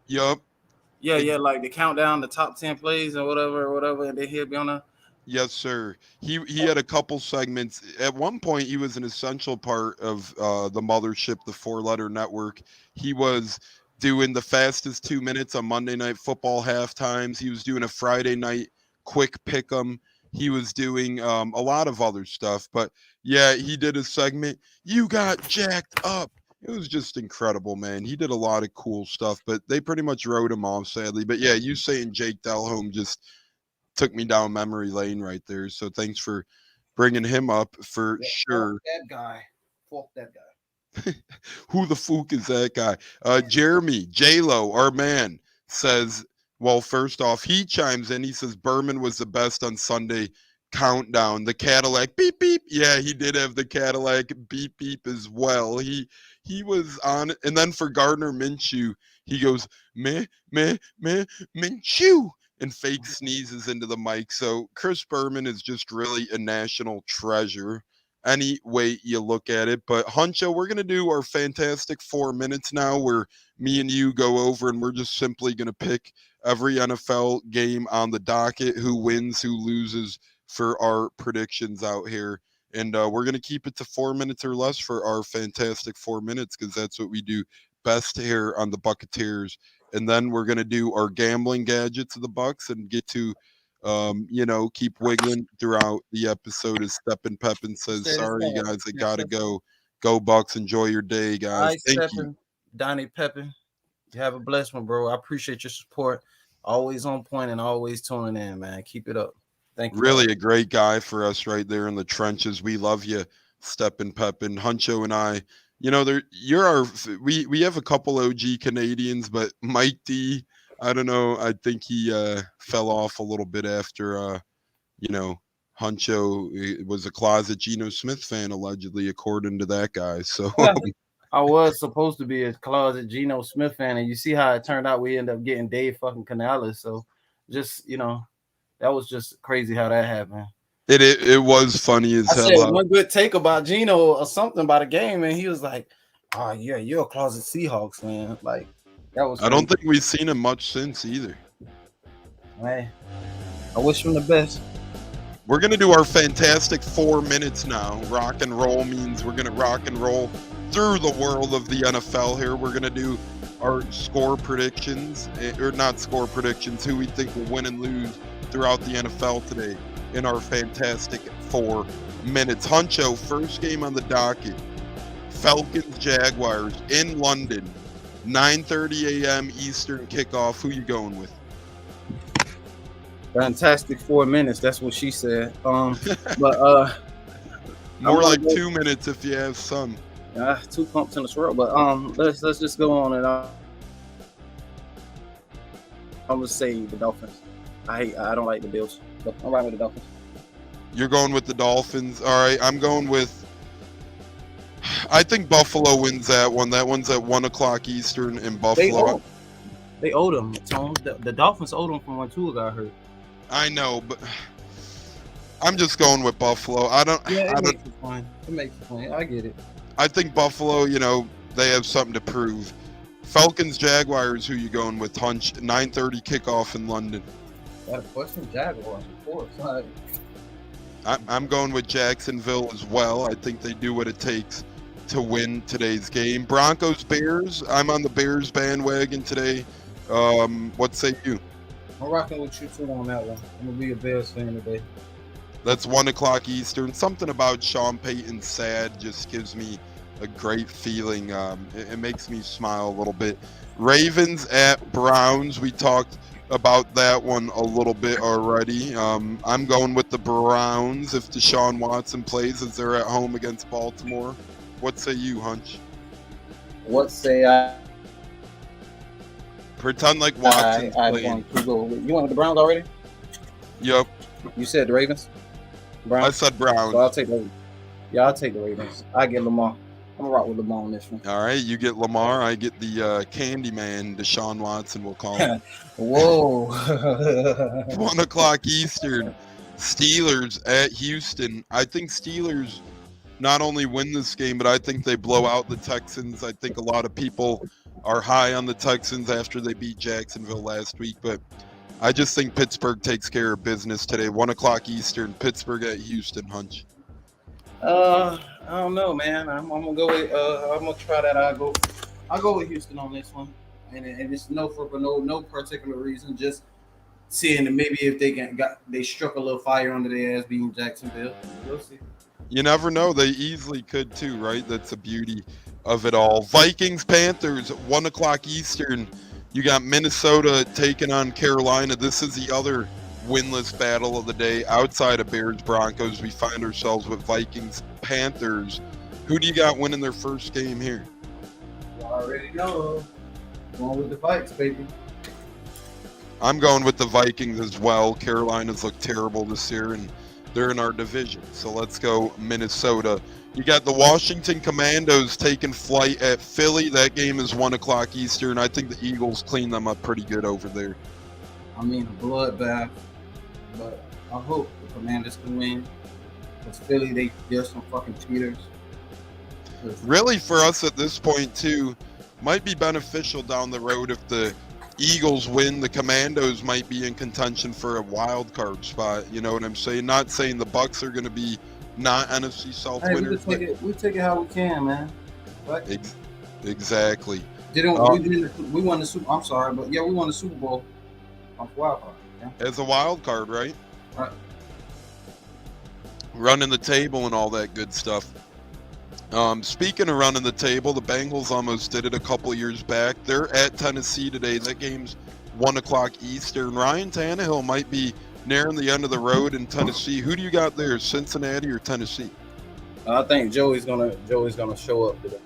Yup. Yeah, like the countdown, the top 10 plays or whatever, and then he'll be on a. Yes, sir. He had a couple segments. At one point, he was an essential part of the mothership, the 4-letter network. He was doing the fastest 2 minutes on Monday Night Football half times. He was doing a Friday night quick pick 'em. He was doing a lot of other stuff. But yeah, he did a segment. You got jacked up. It was just incredible, man. He did a lot of cool stuff, but they pretty much wrote him off, sadly. But yeah, you saying Jake Delhomme just took me down memory lane right there. So thanks for bringing him up for sure. Fuck that guy. Who the fuck is that guy? Jeremy J-Lo, our man, says, well, first off, he chimes in. He says Berman was the best on Sunday countdown. The Cadillac beep beep. Yeah, he did have the Cadillac beep beep as well. He was on. And then for Gardner Minshew, he goes Minshew and fake sneezes into the mic. So Chris Berman is just really a national treasure any way you look at it. But Huncho, we're going to do our fantastic 4 minutes now where me and you go over and we're just simply going to pick every NFL game on the docket, who wins, who loses, for our predictions out here. And we're going to keep it to 4 minutes or less for our fantastic 4 minutes, because that's what we do best here on the Buccateers. And then we're going to do our gambling gadgets of the Bucs and get to keep wiggling throughout the episode as Steppin' Pepin says, sorry guys, I gotta go. Go Bucs, enjoy your day, guys. Thank you. Donnie Pepin, you have a blessed one, bro. I appreciate your support. Always on point and always tuning in, man. Keep it up. Thank you. Really a great guy for us right there in the trenches. We love you, Steppin' Pepin. Huncho and I, we have a couple OG Canadians, but Mike D, I don't know. I think he fell off a little bit after, Huncho was a closet Geno Smith fan, allegedly, according to that guy. So I was supposed to be a closet Geno Smith fan, and you see how it turned out. We ended up getting Dave fucking Canales. So just, that was just crazy how that happened. It was funny as hell. I said one good take about Geno or something about a game, and he was like, "Oh yeah, you're a closet Seahawks fan." Like, that was. I don't think we've seen him much since either. Hey, I wish him the best. We're gonna do our fantastic 4 minutes now. Rock and roll means we're gonna rock and roll through the world of the NFL here. We're gonna do our score predictions, or not score predictions, who we think will win and lose throughout the NFL today in our fantastic 4 minutes. Huncho, first game on the docket, Falcons Jaguars in London, 9:30 a.m. Eastern kickoff. Who you going with? Fantastic 4 minutes. That's what she said. But More like 2 minutes if you have some. 2 pumps in the swirl, but let's just go on and I'm gonna say the Dolphins. I don't like the Bills, but I'm right with the Dolphins. You're going with the Dolphins. All right, I'm going with. I think Buffalo wins that one. That one's at 1 o'clock Eastern in Buffalo. They owed them. The Dolphins owed them from when Tua got hurt. I know, but I'm just going with Buffalo. It makes it fun. It makes it fun. I get it. I think Buffalo, they have something to prove. Falcons, Jaguars, who you going with? Hunch, 9:30 kickoff in London. Got a question? Jaguars, of course. I'm going with Jacksonville as well. I think they do what it takes to win today's game. Broncos, Bears. I'm on the Bears bandwagon today. What say you? I'm rocking with you too on that one. I'm gonna be a Bears fan today. That's 1 o'clock Eastern. Something about Sean Payton's sad just gives me a great feeling. It makes me smile a little bit. Ravens at Browns. We talked about that one a little bit already. I'm going with the Browns if Deshaun Watson plays as they're at home against Baltimore. What say you, Hunch? What say I? Pretend like Watson's playing. Want to go. You went with the Browns already? Yep. You said the Ravens? Browns? I said Browns. So I'll take the Ravens. Yeah, I'll take the Ravens. I get Lamar. I'm going to rock with Lamar on this one. All right, you get Lamar. I get the Candyman, Deshaun Watson, we'll call him. Whoa. 1 o'clock Eastern. Steelers at Houston. I think Steelers not only win this game, but I think they blow out the Texans. I think a lot of people are high on the Texans after they beat Jacksonville last week, but I just think Pittsburgh takes care of business today. 1 o'clock Eastern, Pittsburgh at Houston, Hunch. I don't know, man. I'm gonna go with. I'm gonna try that. I'll go with Houston on this one, and it's no particular reason. Just seeing that maybe if they struck a little fire under their ass being Jacksonville. We'll see. You never know. They easily could too, right? That's the beauty of it all. Vikings, Panthers, 1 o'clock Eastern. You got Minnesota taking on Carolina. This is the other winless battle of the day. Outside of Bears, Broncos, we find ourselves with Vikings, Panthers. Who do you got winning their first game here? You already know. Going with the Vikes, baby. I'm going with the Vikings as well. Carolina's looked terrible this year, and they're in our division. So let's go Minnesota. You got the Washington Commandos taking flight at Philly. That game is 1 o'clock Eastern. I think the Eagles clean them up pretty good over there. I mean, a bloodbath, but I hope the Commanders can win. Because Philly, they're some fucking cheaters. Really, for us at this point, too, might be beneficial down the road if the Eagles win. The Commandos might be in contention for a wild card spot. You know what I'm saying? Not saying the Bucs are going to be not NFC South winners. We take it how we can, man. But exactly. We won the Super. I'm sorry, but yeah, we won the Super Bowl on wild card. Yeah. As a wild card, right? Right. Running the table and all that good stuff. Speaking of running the table, the Bengals almost did it a couple years back. They're at Tennessee today. That game's 1 o'clock Eastern. Ryan Tannehill might be nearing the end of the road in Tennessee. Who do you got there, Cincinnati or Tennessee? I think Joey's gonna show up today.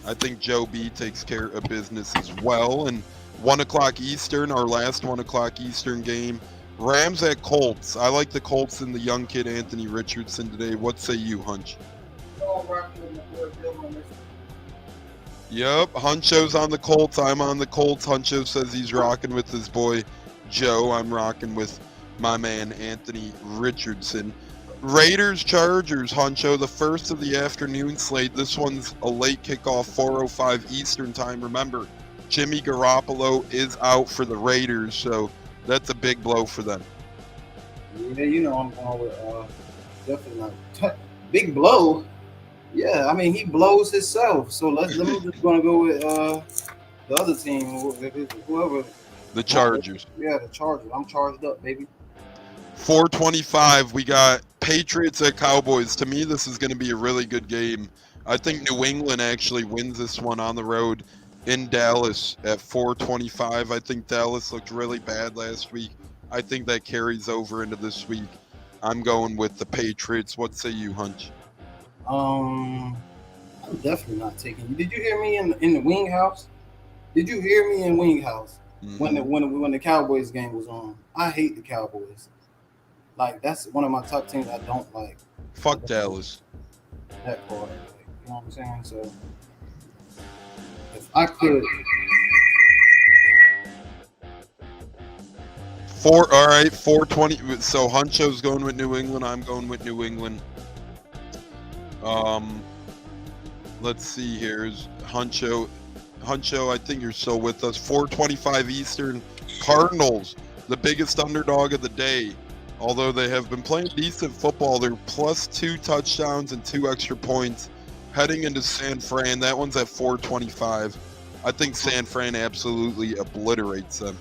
I think Joe B takes care of business as well. And 1 o'clock Eastern, our last 1 o'clock Eastern game. Rams at Colts. I like the Colts and the young kid Anthony Richardson today. What say you, Hunch? Yep, Huncho's on the Colts. I'm on the Colts. Huncho says he's rocking with his boy Joe. I'm rocking with my man Anthony Richardson. Raiders, Chargers, Huncho, the first of the afternoon slate. This one's a late kickoff, 4:05 Eastern time. Remember, Jimmy Garoppolo is out for the Raiders, so that's a big blow for them. Yeah, you know I'm going with definitely not big blow. Yeah, I mean he blows himself. So let me just gonna go with the other team, whoever. The Chargers. Yeah, the Chargers. I'm charged up, baby. 4:25. We got Patriots at Cowboys. To me, this is going to be a really good game. I think New England actually wins this one on the road in Dallas at 4:25. I think Dallas looked really bad last week. I think that carries over into this week. I'm going with the Patriots. What say you, Hunch? I'm definitely not taking you. Did you hear me in the wing house? Did you hear me in wing house when the Cowboys game was on? I hate the Cowboys. Like, that's one of my top teams I don't like. Fuck Dallas. That part, like, you know what I'm saying? So if I could. All right, 420. So Huncho's going with New England. I'm going with New England. Let's see here. Is Huncho, I think you're still with us. 4:25 Eastern. Cardinals, the biggest underdog of the day. Although they have been playing decent football, they're plus 2 touchdowns and 2 extra points heading into San Fran. That one's at 4:25. I think San Fran absolutely obliterates them.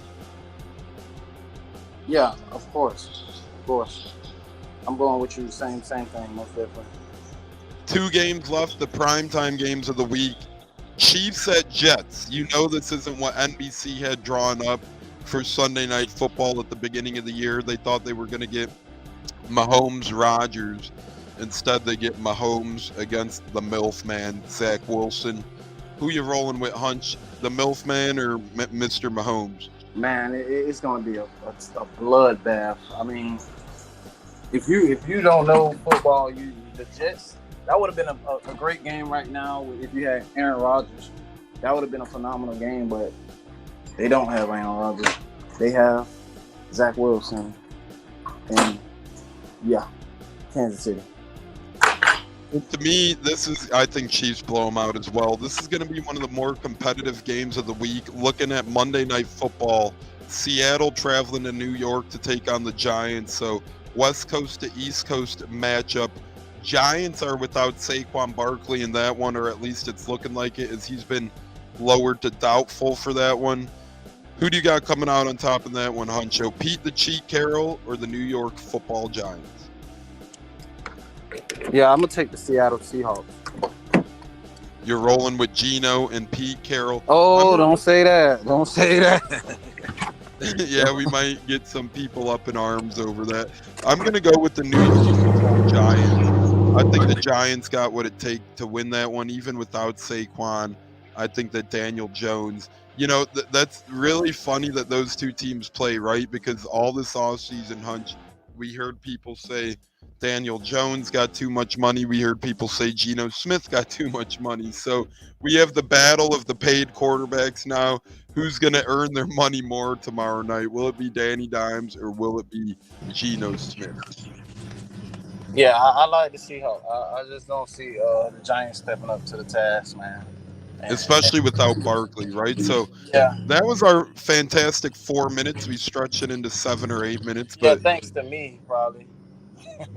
Yeah, of course. I'm going with you. Same thing, most definitely. 2 games left, the primetime games of the week. Chiefs at Jets. You know this isn't what NBC had drawn up for Sunday Night Football at the beginning of the year. They thought they were going to get Mahomes-Rodgers. Instead, they get Mahomes against the MILF man, Zach Wilson. Who you rolling with, Hunch? The MILF man or Mr. Mahomes? Man, it's going to be a bloodbath. I mean, if you don't know football, the Jets, that would have been a great game right now if you had Aaron Rodgers. That would have been a phenomenal game, but they don't have Aaron Rodgers. They have Zach Wilson and, Kansas City. To me, I think Chiefs blow them out as well. This is going to be one of the more competitive games of the week. Looking at Monday Night Football, Seattle traveling to New York to take on the Giants. So West Coast to East Coast matchup. Giants are without Saquon Barkley in that one, or at least it's looking like it, as he's been lowered to doubtful for that one. Who do you got coming out on top in that one, Huncho? Pete the Cheat Carroll or the New York Football Giants? Yeah, I'm going to take the Seattle Seahawks. You're rolling with Geno and Pete Carroll. Oh, don't say that. Don't say that. Yeah, we might get some people up in arms over that. I'm going to go with the New York Football Giants. I think the Giants got what it takes to win that one, even without Saquon. I think that Daniel Jones, that's really funny that those two teams play, right? Because all this offseason, Hunch, we heard people say Daniel Jones got too much money. We heard people say Geno Smith got too much money. So we have the battle of the paid quarterbacks now. Who's going to earn their money more tomorrow night? Will it be Danny Dimes or will it be Geno Smith? Yeah, I like the Seahawks. I just don't see the Giants stepping up to the task, man. Especially without Barkley, right? So that was our fantastic 4 minutes. We stretched it into 7 or 8 minutes. But thanks to me, probably.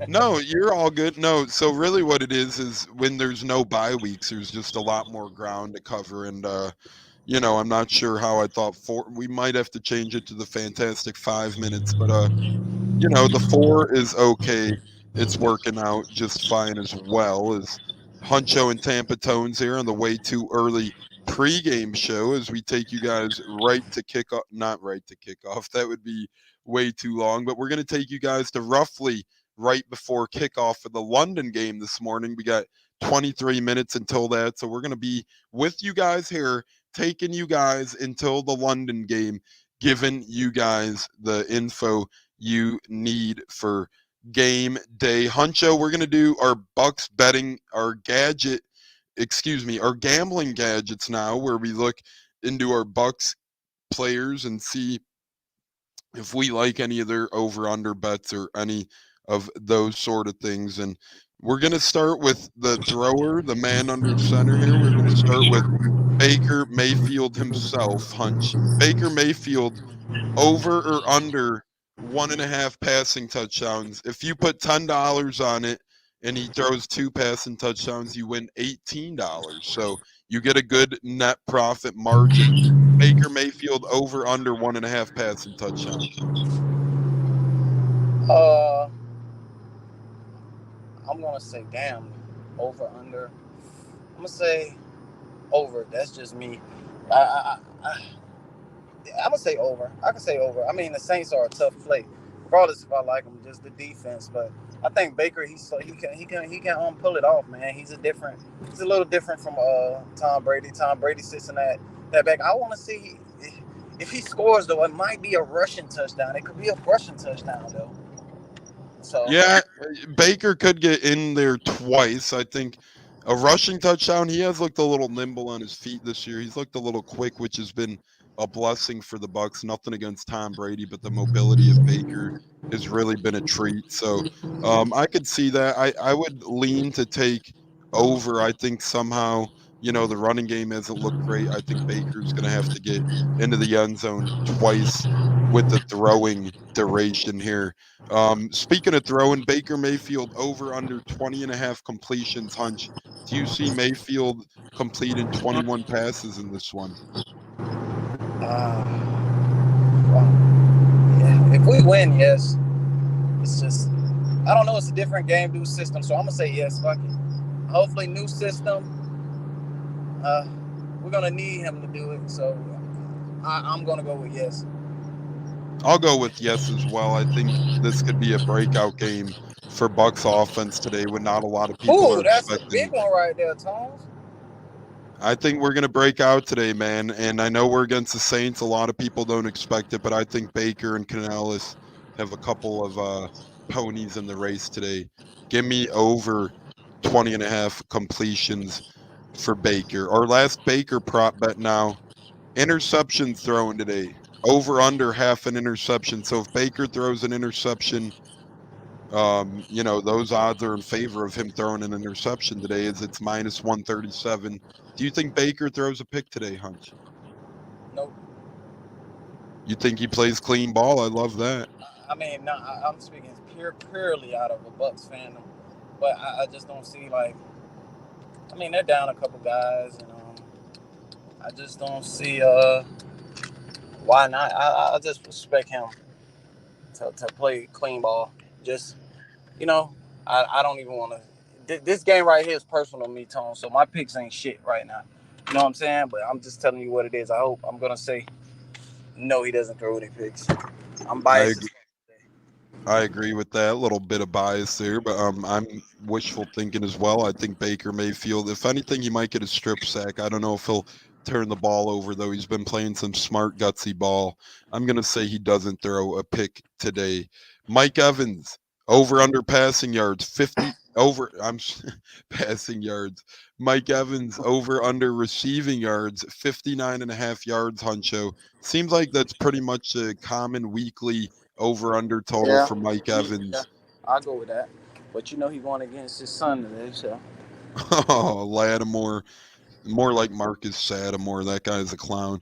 No, you're all good. No, so really what it is when there's no bye weeks, there's just a lot more ground to cover. And, I'm not sure how I thought we might have to change it to the fantastic 5 minutes. But, the 4 is okay. It's working out just fine as well. As Huncho and Tampa Tones here on the Way Too Early pregame show as we take you guys right to kick off. Not right to kick off. That would be way too long. But we're going to take you guys to roughly right before kickoff for the London game this morning. We got 23 minutes until that. So we're going to be with you guys here, taking you guys until the London game, giving you guys the info you need for game day. Huncho, we're going to do our Bucs betting, our gambling gadgets now, where we look into our Bucs players and see if we like any of their over-under bets or any of those sort of things. And we're going to start with the thrower, the man under center here. We're going to start with Baker Mayfield himself, Hunch. Baker Mayfield, over or under 1.5 passing touchdowns. If you put $10 on it and he throws 2 passing touchdowns, you win $18. So you get a good net profit margin. Baker Mayfield over under 1.5 passing touchdowns. I'm gonna say over under. I'm gonna say over. That's just me. I'm gonna say over. I can say over. I mean, the Saints are a tough play. regardless if I like him, just the defense. But I think Baker, he can pull it off, man. He's a little different from Tom Brady. Tom Brady sits in that back. I want to see if he scores though. It might be a rushing touchdown. It could be a rushing touchdown though. So Yeah, Baker could get in there twice. I think a rushing touchdown. He has looked a little nimble on his feet this year. He's looked a little quick, which has been a blessing for the Bucs. Nothing against Tom Brady, but the mobility of Baker has really been a treat. So I could see that. I would lean to take over. I think somehow, the running game hasn't looked great. I think Baker's going to have to get into the end zone twice with the throwing duration here. Speaking of throwing, Baker Mayfield over under 20.5 completions. Hunch, do you see Mayfield completing 21 passes in this one? well, yeah, if we win, yes. It's just I don't know. It's a different game, new system, so I'm gonna say yes. Fuck it. Hopefully, new system. We're gonna need him to do it, so I'm gonna go with yes. I'll go with yes as well. I think this could be a breakout game for Bucs offense today when not a lot of people are That's expecting. a big one right there, Tones. I think we're going to break out today, man. And I know we're against the Saints. A lot of people don't expect it, but I think Baker and Canales have a couple of ponies in the race today. Give me over 20.5 completions for Baker. Our last Baker prop bet now. Interceptions thrown today. Over under half an interception. So if Baker throws an interception, those odds are in favor of him throwing an interception today as it's minus 137. Do you think Baker throws a pick today, Hunch? Nope. You think he plays clean ball? I love that. I mean, no, I'm speaking purely out of a Bucs fandom, but I just don't see they're down a couple guys, and I just don't see why not. I just respect him to play clean ball. Just I don't even want to. This game right here is personal to me, Tone. So my picks ain't shit right now. You know what I'm saying? But I'm just telling you what it is. I'm gonna say no. He doesn't throw any picks. I'm biased. I agree with that. A little bit of bias there, but I'm wishful thinking as well. I think Baker Mayfield, if anything, he might get a strip sack. I don't know if he'll turn the ball over, though. He's been playing some smart, gutsy ball. I'm going to say he doesn't throw a pick today. Mike Evans, over under passing yards, 50 over. Passing yards. Mike Evans, over under receiving yards, 59.5 yards, Huncho. Seems like that's pretty much a common weekly over under total for Mike Evans. Yeah, I'll go with that. But he's going against his son today, so. Oh, Lattimore. More like Marcus Sattimore. That guy's a clown.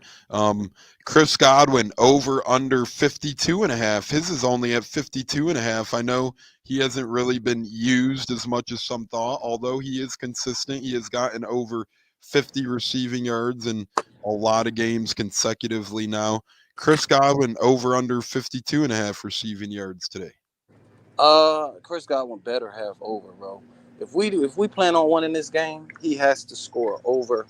Chris Godwin, over under 52.5. His is only at 52.5. I know he hasn't really been used as much as some thought, although he is consistent. He has gotten over 50 receiving yards in a lot of games consecutively now. Chris Godwin, over under 52.5 receiving yards today. Chris Godwin better have over, bro. If we plan on winning this game, he has to score over.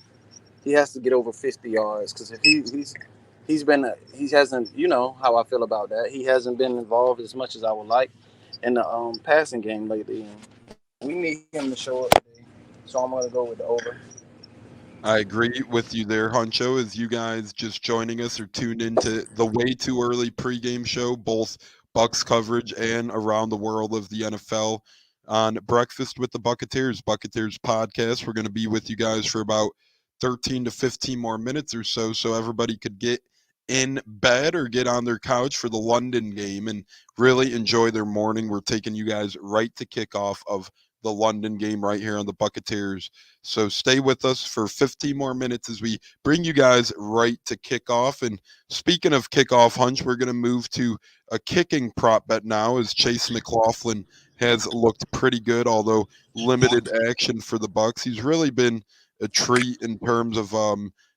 He has to get over 50 yards because if he hasn't, you know how I feel about that. He hasn't been involved as much as I would like in the passing game lately. And we need him to show up today, so I'm gonna go with the over. I agree with you there, Huncho. As you guys just joining us or tuned into the way too early pregame show, both Bucs coverage and around the world of the NFL on Breakfast with the Buccateers Podcast. We're going to be with you guys for about 13 to 15 more minutes or so everybody could get in bed or get on their couch for the London game and really enjoy their morning. We're taking you guys right to kickoff of the London game right here on the Buccateers. So stay with us for 15 more minutes as we bring you guys right to kickoff. And speaking of kickoff, Hunch, we're going to move to a kicking prop bet now as Chase McLaughlin has looked pretty good, although limited action for the Bucs. He's really been a treat in terms of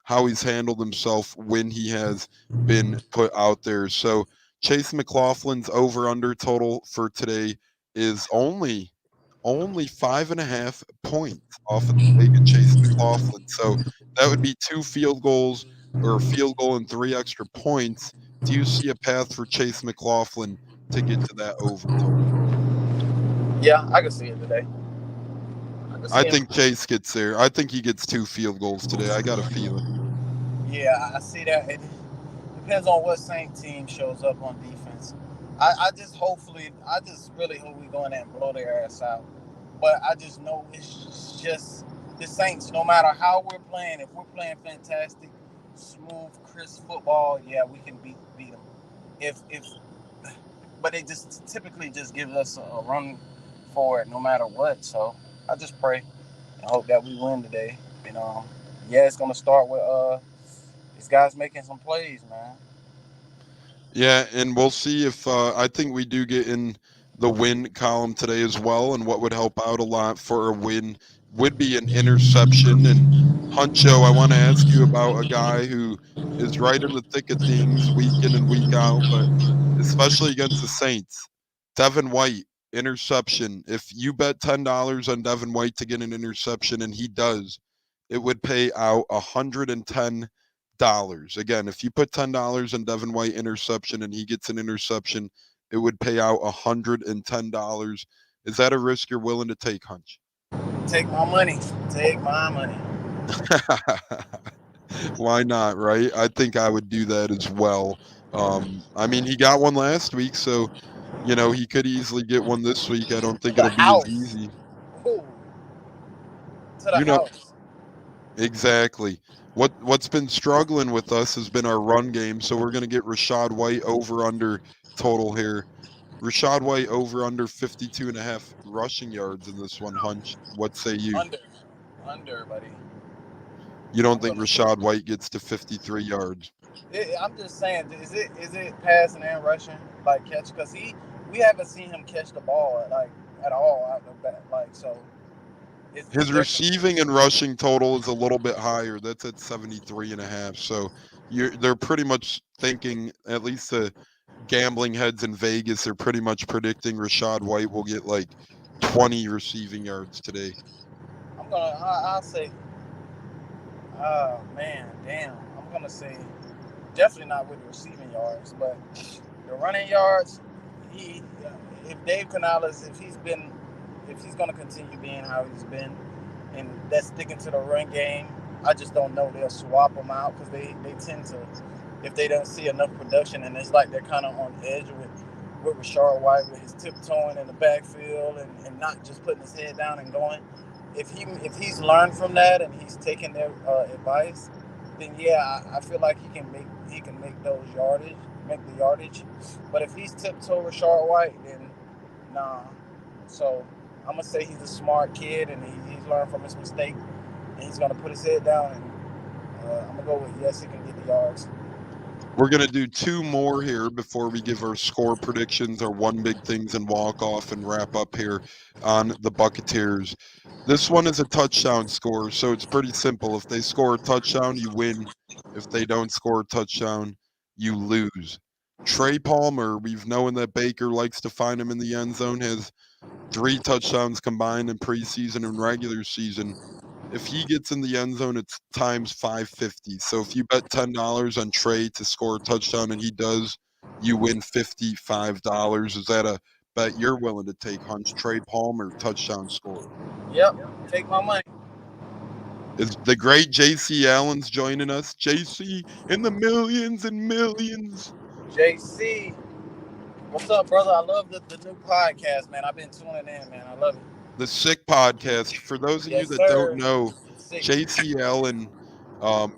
how he's handled himself when he has been put out there. So Chase McLaughlin's over-under total for today is only 5.5 points off of the leg of Chase McLaughlin. So that would be 2 field goals or a field goal and 3 extra points. Do you see a path for Chase McLaughlin to get to that over total. Yeah, I can see it today. I think Chase gets there. I think he gets 2 field goals today. I got a feeling. Yeah, I see that. It depends on what Saint team shows up on defense. I just really hope we go in there and blow their ass out. But I just know it's just the Saints, no matter how we're playing, if we're playing fantastic, smooth, crisp football, yeah, we can beat them. But it just typically just gives us a run for it no matter what. So I just pray and hope that we win today. Yeah, it's gonna start with these guys making some plays, man. Yeah, and we'll see if I think we do get in the win column today as well. And what would help out a lot for a win would be an interception. And Huncho, I want to ask you about a guy who is right in the thick of things week in and week out, but especially against the Saints. Devin White, interception. If you bet $10 on Devin White to get an interception and he does, it would pay out $110. Again, if you put $10 on Devin White interception and he gets an interception, it would pay out $110. Is that a risk you're willing to take, Hunch? Take my money. Take my money. Why not, right? I think I would do that as well. I mean, he got one last week, so he could easily get one this week. I don't think it'll be as easy. Ooh. To the house. Exactly. What's been struggling with us has been our run game, so we're going to get Rachaad White over under total here. Rachaad White over under 52.5 rushing yards in this one, Hunch. What say you? Under, buddy. You don't think Rachaad White gets to 53 yards? I'm just saying, is it passing and rushing like catch? Because we haven't seen him catch the ball at all out the back. So. His receiving and rushing total is a little bit higher. That's at 73.5. So they're pretty much thinking, at least the gambling heads in Vegas, they're pretty much predicting Rachaad White will get like 20 receiving yards today. I'll say, oh man, damn. I'm gonna say definitely not with the receiving yards, but the running yards. If Dave Canales, if he's going to continue being how he's been, and that's sticking to the run game, I just don't know. They'll swap them out because they tend to, if they don't see enough production, and it's like they're kind of on edge with Rachaad White with his tiptoeing in the backfield and not just putting his head down and going. If he's learned from that and he's taking their advice, then yeah, I feel like he can make the yardage. But if he's tiptoe Rachaad White, then nah. So I'm going to say he's a smart kid and he's learned from his mistake and he's going to put his head down and I'm going to go with yes, he can get the yards. We're going to do 2 more here before we give our score predictions, our one big things and walk off and wrap up here on the Buccateers. This one is a touchdown score, so it's pretty simple. If they score a touchdown, you win. If they don't score a touchdown, you lose. Trey Palmer, we've known that Baker likes to find him in the end zone, has 3 touchdowns combined in preseason and regular season. If he gets in the end zone, it's times 550. So if you bet $10 on Trey to score a touchdown and he does, you win $55. Is that a bet you're willing to take, Hunch? Trey Palmer, touchdown score. Yep, take my money. Is the great JC Allen's joining us? JC in the millions and millions. JC, what's up, brother? I love the new podcast, man. I've been tuning in, man. I love it. The Sick Podcast. For those of you that don't know, JC Allen,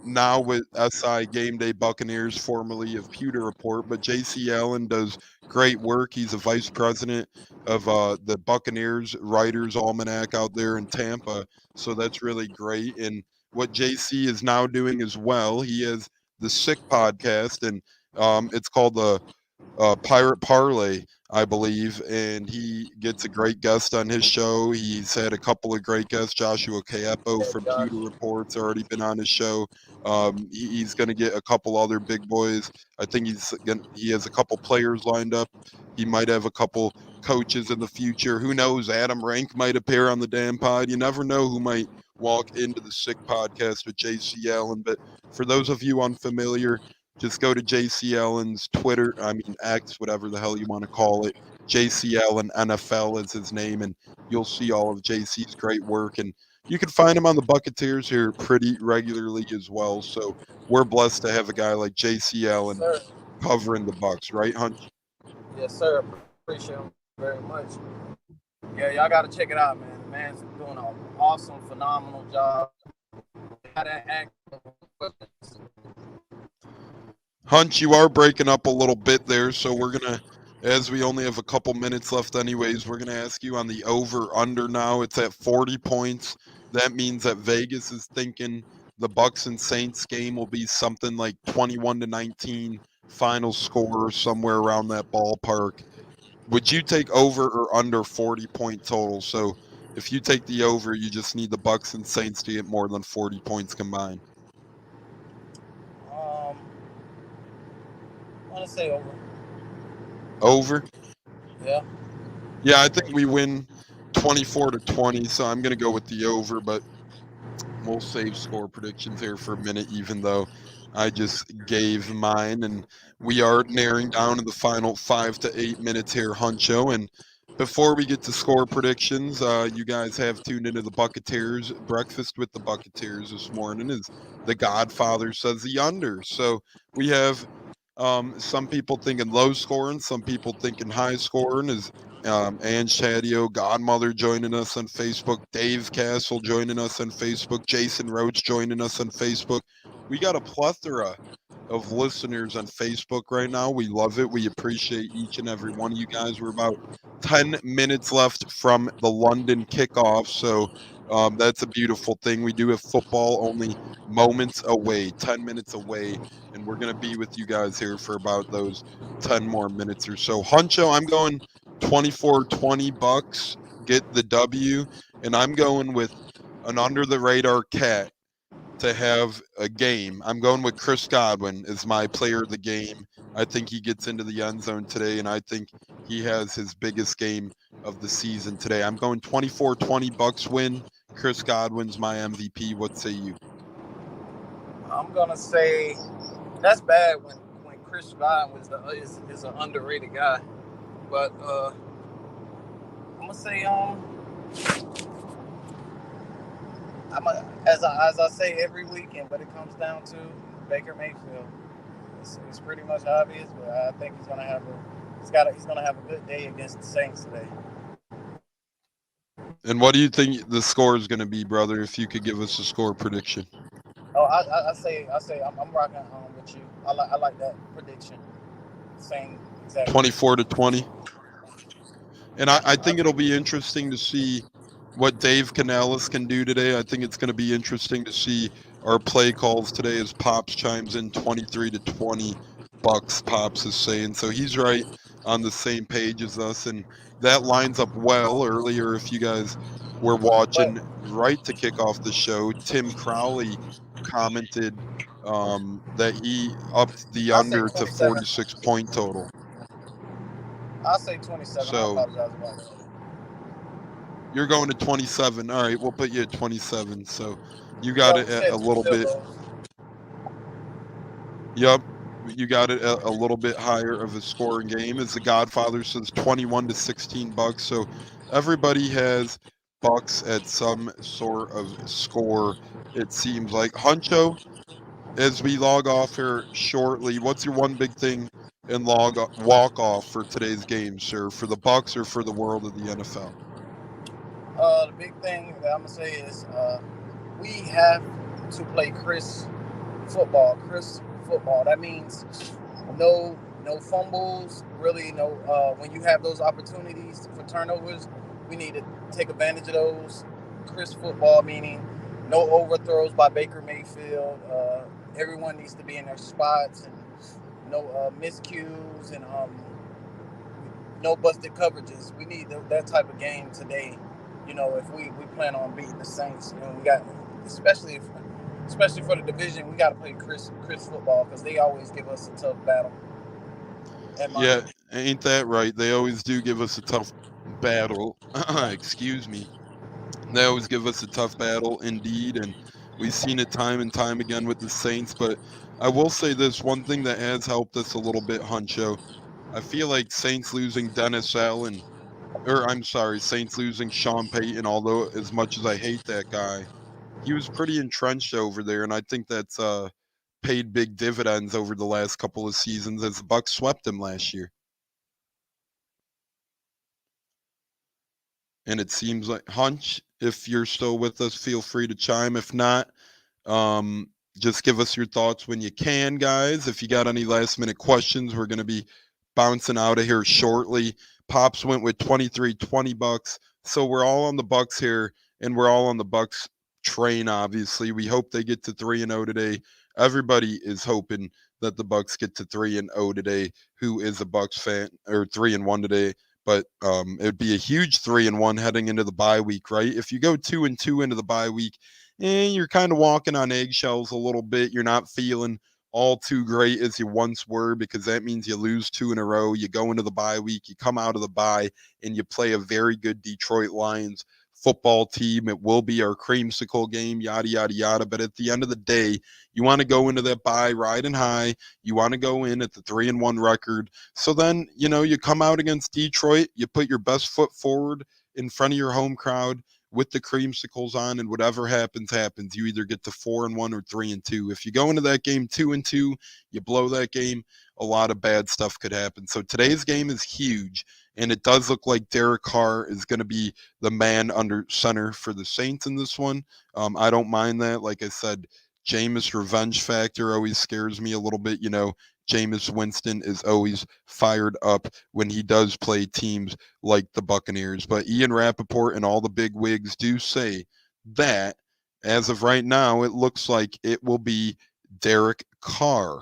now with SI Game Day Buccaneers, formerly of Pewter Report, but JC Allen does great work. He's a vice president of the Buccaneers Writers Almanac out there in Tampa, so that's really great. And what JC is now doing as well, he has the Sick Podcast, and it's called the Pirate Parlay, I believe, and he gets a great guest on his show. He's had a couple of great guests. Joshua Caeppo from Pewter Report's already been on his show. He's going to get a couple other big boys. I think he has a couple players lined up. He might have a couple coaches in the future. Who knows? Adam Rank might appear on the damn pod. You never know who might walk into the Sick Podcast with JC Allen. But for those of you unfamiliar, just go to JC Allen's Twitter, X, whatever the hell you want to call it. JC Allen NFL is his name, and you'll see all of JC's great work. And you can find him on the Buccateers here pretty regularly as well. So we're blessed to have a guy like JC Allen Sir. covering the Bucs, right, Hunch? Yes, sir. Appreciate him very much. Yeah, y'all got to check it out, man. The man's doing an awesome, phenomenal job. Hunch, you are breaking up a little bit there, so we're going to, as we only have a couple minutes left anyways, we're going to ask you on the over-under now. It's at 40 points. That means that Vegas is thinking the Bucs and Saints game will be something like 21-19 final score, somewhere around that ballpark. Would you take over or under 40-point total? So if you take the over, you just need the Bucs and Saints to get more than 40 points combined. I want to say over. Over? Yeah. Yeah, I think we win 24-20, so I'm going to go with the over, but we'll save score predictions here for a minute, even though I just gave mine, and we are narrowing down to the final 5 to 8 minutes here, Huncho. And before we get to score predictions, you guys have tuned into the Buccateers Breakfast with the Buccateers this morning. As the Godfather says, the under. So we have some people thinking low scoring, some people thinking high scoring. Is Ange Chadio, Godmother, joining us on Facebook, Dave Castle joining us on Facebook, Jason Roach joining us on Facebook. We got a plethora of listeners on Facebook right now. We love it. We appreciate each and every one of you guys. We're about 10 minutes left from the London kickoff, so that's a beautiful thing. We do have football only moments away, 10 minutes away, and we're going to be with you guys here for about those 10 more minutes or so. Huncho, I'm going 24-20 Bucs, get the W, and I'm going with an under-the-radar cat to have a game. I'm going with Chris Godwin as my player of the game. I think he gets into the end zone today, and I think he has his biggest game of the season today. I'm going 24-20 Bucs win. Chris Godwin's my MVP. What say you? I'm gonna say that's bad when Chris Godwin is an underrated guy, but I'm gonna say as I say every weekend, but it comes down to Baker Mayfield. It's pretty much obvious, but I think he's gonna have a good day against the Saints today. And what do you think the score is going to be, brother? If you could give us a score prediction. Oh, I say I'm rocking with you. I like that prediction. Same exactly. 24-20. And I think it'll be interesting to see what Dave Canales can do today. I think it's going to be interesting to see our play calls today as Pops chimes in 23-20. Bucs, Pops is saying. So he's right on the same page as us, and that lines up well. Earlier, if you guys were watching right to kick off the show, Tim Crowley commented that he upped the under to 46-point total. I'll say 27. So, I apologize about that. You're going to 27. All right, we'll put you at 27. So you got it a little bit. Yep, you got it a little bit higher of a scoring game. As the Godfather says, 21-16 Bucs. So everybody has Bucs at some sort of score, it seems like. Huncho, as we log off here shortly, what's your one big thing and walk off for today's game, sir? For the Bucs or for the world of the NFL? The big thing that I'm gonna say is we have to play Chris football. That means no fumbles. Really, no. When you have those opportunities for turnovers, we need to take advantage of those. Chris football, meaning no overthrows by Baker Mayfield. Everyone needs to be in their spots, and no miscues, and no busted coverages. We need that type of game today. You know, if we plan on beating the Saints, you know, we got, especially for the division, we got to play Chris football, because they always give us a tough battle. Yeah, ain't that right? They always do give us a tough battle. Excuse me. They always give us a tough battle, indeed, and we've seen it time and time again with the Saints. But I will say this one thing that has helped us a little bit, Huncho. I feel like Saints losing Dennis Allen, or I'm sorry, Saints losing Sean Payton, although as much as I hate that guy, he was pretty entrenched over there, and I think that's paid big dividends over the last couple of seasons as the Bucs swept him last year. And it seems like, Hunch, if you're still with us, feel free to chime. If not, just give us your thoughts when you can, guys. If you got any last minute questions, we're going to be bouncing out of here shortly. Pops went with 23-20 Bucs. So we're all on the Bucs here, and we're all on the Bucs train, obviously. We hope they get to 3-0 today. Everybody is hoping that the Bucs get to 3-0 today, who is a Bucs fan, or 3-1 today. But it would be a huge 3-1 heading into the bye week, right? If you go 2-2 into the bye week, you're kind of walking on eggshells a little bit. You're not feeling all too great as you once were, because that means you lose 2 in a row. You go into the bye week, you come out of the bye, and you play a very good Detroit Lions football team. It will be our creamsicle game, yada, yada, yada. But at the end of the day, you want to go into that bye riding high. You want to go in at the 3-1 record. So then, you come out against Detroit, you put your best foot forward in front of your home crowd with the creamsicles on, and whatever happens, happens. You either get to 4-1 or 3-2. If you go into that game 2-2, you blow that game, a lot of bad stuff could happen. So today's game is huge, and it does look like Derek Carr is going to be the man under center for the Saints in this one. I don't mind that. Like I said, Jameis revenge factor always scares me a little bit. Jameis Winston is always fired up when he does play teams like the Buccaneers. But Ian Rappaport and all the big wigs do say that, as of right now, it looks like it will be Derek Carr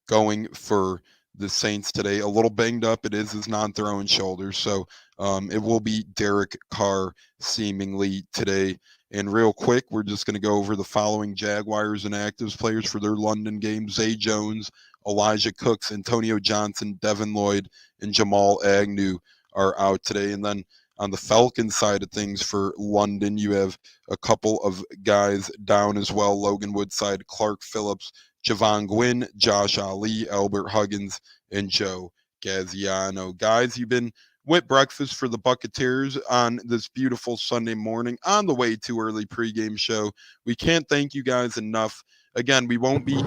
going for the Saints today. A little banged up. It is his non-throwing shoulder. So it will be Derek Carr seemingly today. And real quick, we're just going to go over the following Jaguars and actives players for their London game. Zay Jones, Elijah Cooks, Antonio Johnson, Devin Lloyd, and Jamal Agnew are out today. And then on the Falcons side of things for London, you have a couple of guys down as well. Logan Woodside, Clark Phillips, Javon Gwynn, Josh Ali, Albert Huggins, and Joe Gaziano. Guys, you've been with breakfast for the Buccateers on this beautiful Sunday morning on the Way Too Early pregame show. We can't thank you guys enough. Again, we won't be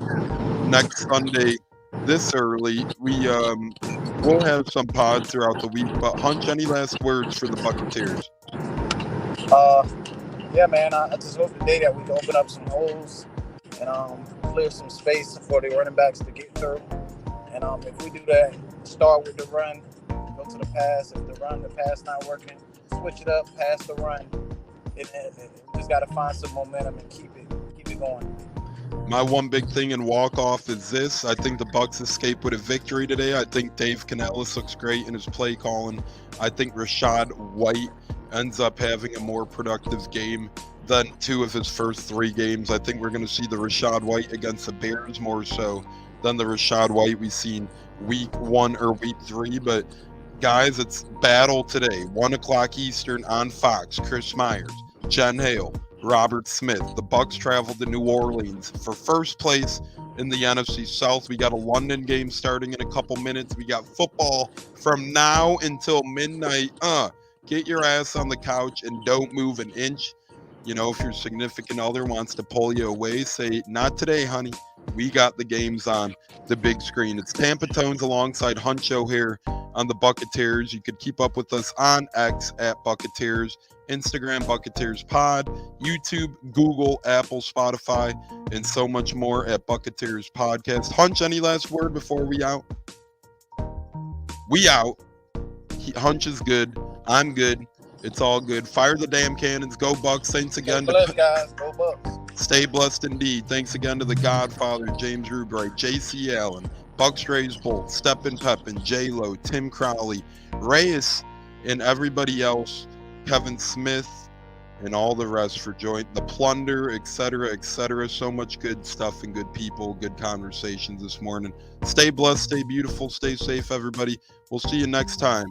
next Sunday this early. We'll have some pods throughout the week. But Hunch, any last words for the Buccateers? Yeah, man. I just hope today that we can open up some holes and clear some space for the running backs to get through. And if we do that, start with the run, go to the pass. If the pass not working, switch it up, pass the run. We just got to find some momentum and keep it going. My one big thing in walk-off is this. I think the Bucs escape with a victory today. I think Dave Canellis looks great in his play calling. I think Rachaad White ends up having a more productive game than 2 of his first 3 games. I think we're going to see the Rachaad White against the Bears more so than the Rachaad White we've seen week 1 or week 3. But, guys, it's battle today. 1 o'clock Eastern on Fox. Chris Myers, Jen Hale, Robert Smith. The Bucs traveled to New Orleans for first place in the NFC South. We got a London game starting in a couple minutes. We got football from now until midnight. Get your ass on the couch and don't move an inch. If your significant other wants to pull you away, say, not today, honey. We got the games on the big screen. It's Tampa Tones alongside Huncho here on the Buccateers. You could keep up with us on X at Buccateers, Instagram, Buccateers Pod, YouTube, Google, Apple, Spotify, and so much more at Buccateers Podcast. Hunch, any last word before we out? We out. Hunch is good. I'm good. It's all good. Fire the damn cannons. Go Bucs. Thanks again. Stay blessed, guys. Go Bucs. Stay blessed indeed. Thanks again to the Godfather, James Rubright, J.C. Allen, Bucs Rays Bolt, Steppin' Peppin, J-Lo, Tim Crowley, Reyes, and everybody else, Kevin Smith, and all the rest for joining the plunder, etc., etc. So much good stuff and good people, good conversations this morning. Stay blessed, stay beautiful, stay safe, everybody. We'll see you next time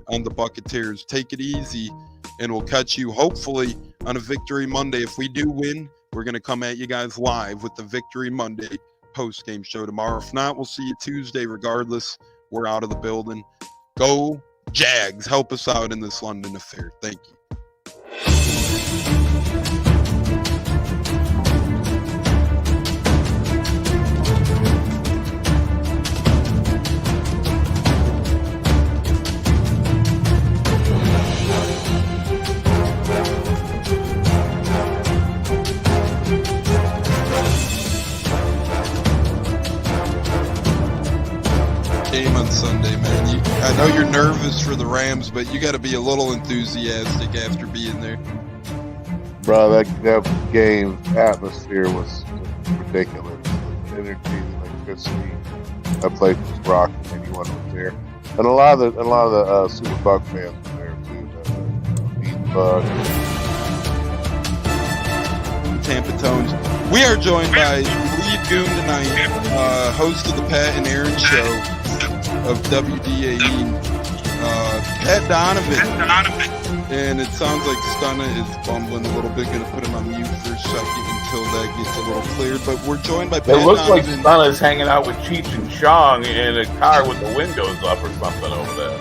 on the Buccateers. Take it easy, and we'll catch you hopefully on a Victory Monday. If we do win, we're going to come at you guys live with the Victory Monday post-game show tomorrow. If not, we'll see you Tuesday. Regardless, we're out of the building. Go Jags. Help us out in this London affair. Thank you. Game on Sunday, man. I know you're nervous for the Rams, but you got to be a little enthusiastic after being there. Bro, that game atmosphere was ridiculous. The energy, the electricity. That place was rocking. Anyone was there, and a lot of the Super Bucs fans were there too. The Bucs. Tampa Tones. We are joined by Lead Goon tonight, host of the Pat and Aaron Show of WDAE, Pat Donovan. And it sounds like Stunna is bumbling a little bit. Going to put him on mute for a second until that gets a little cleared. But we're joined by Pat It looks like Donovan. Stunna's hanging out with Cheech and Chong in a car with the windows up or something over there.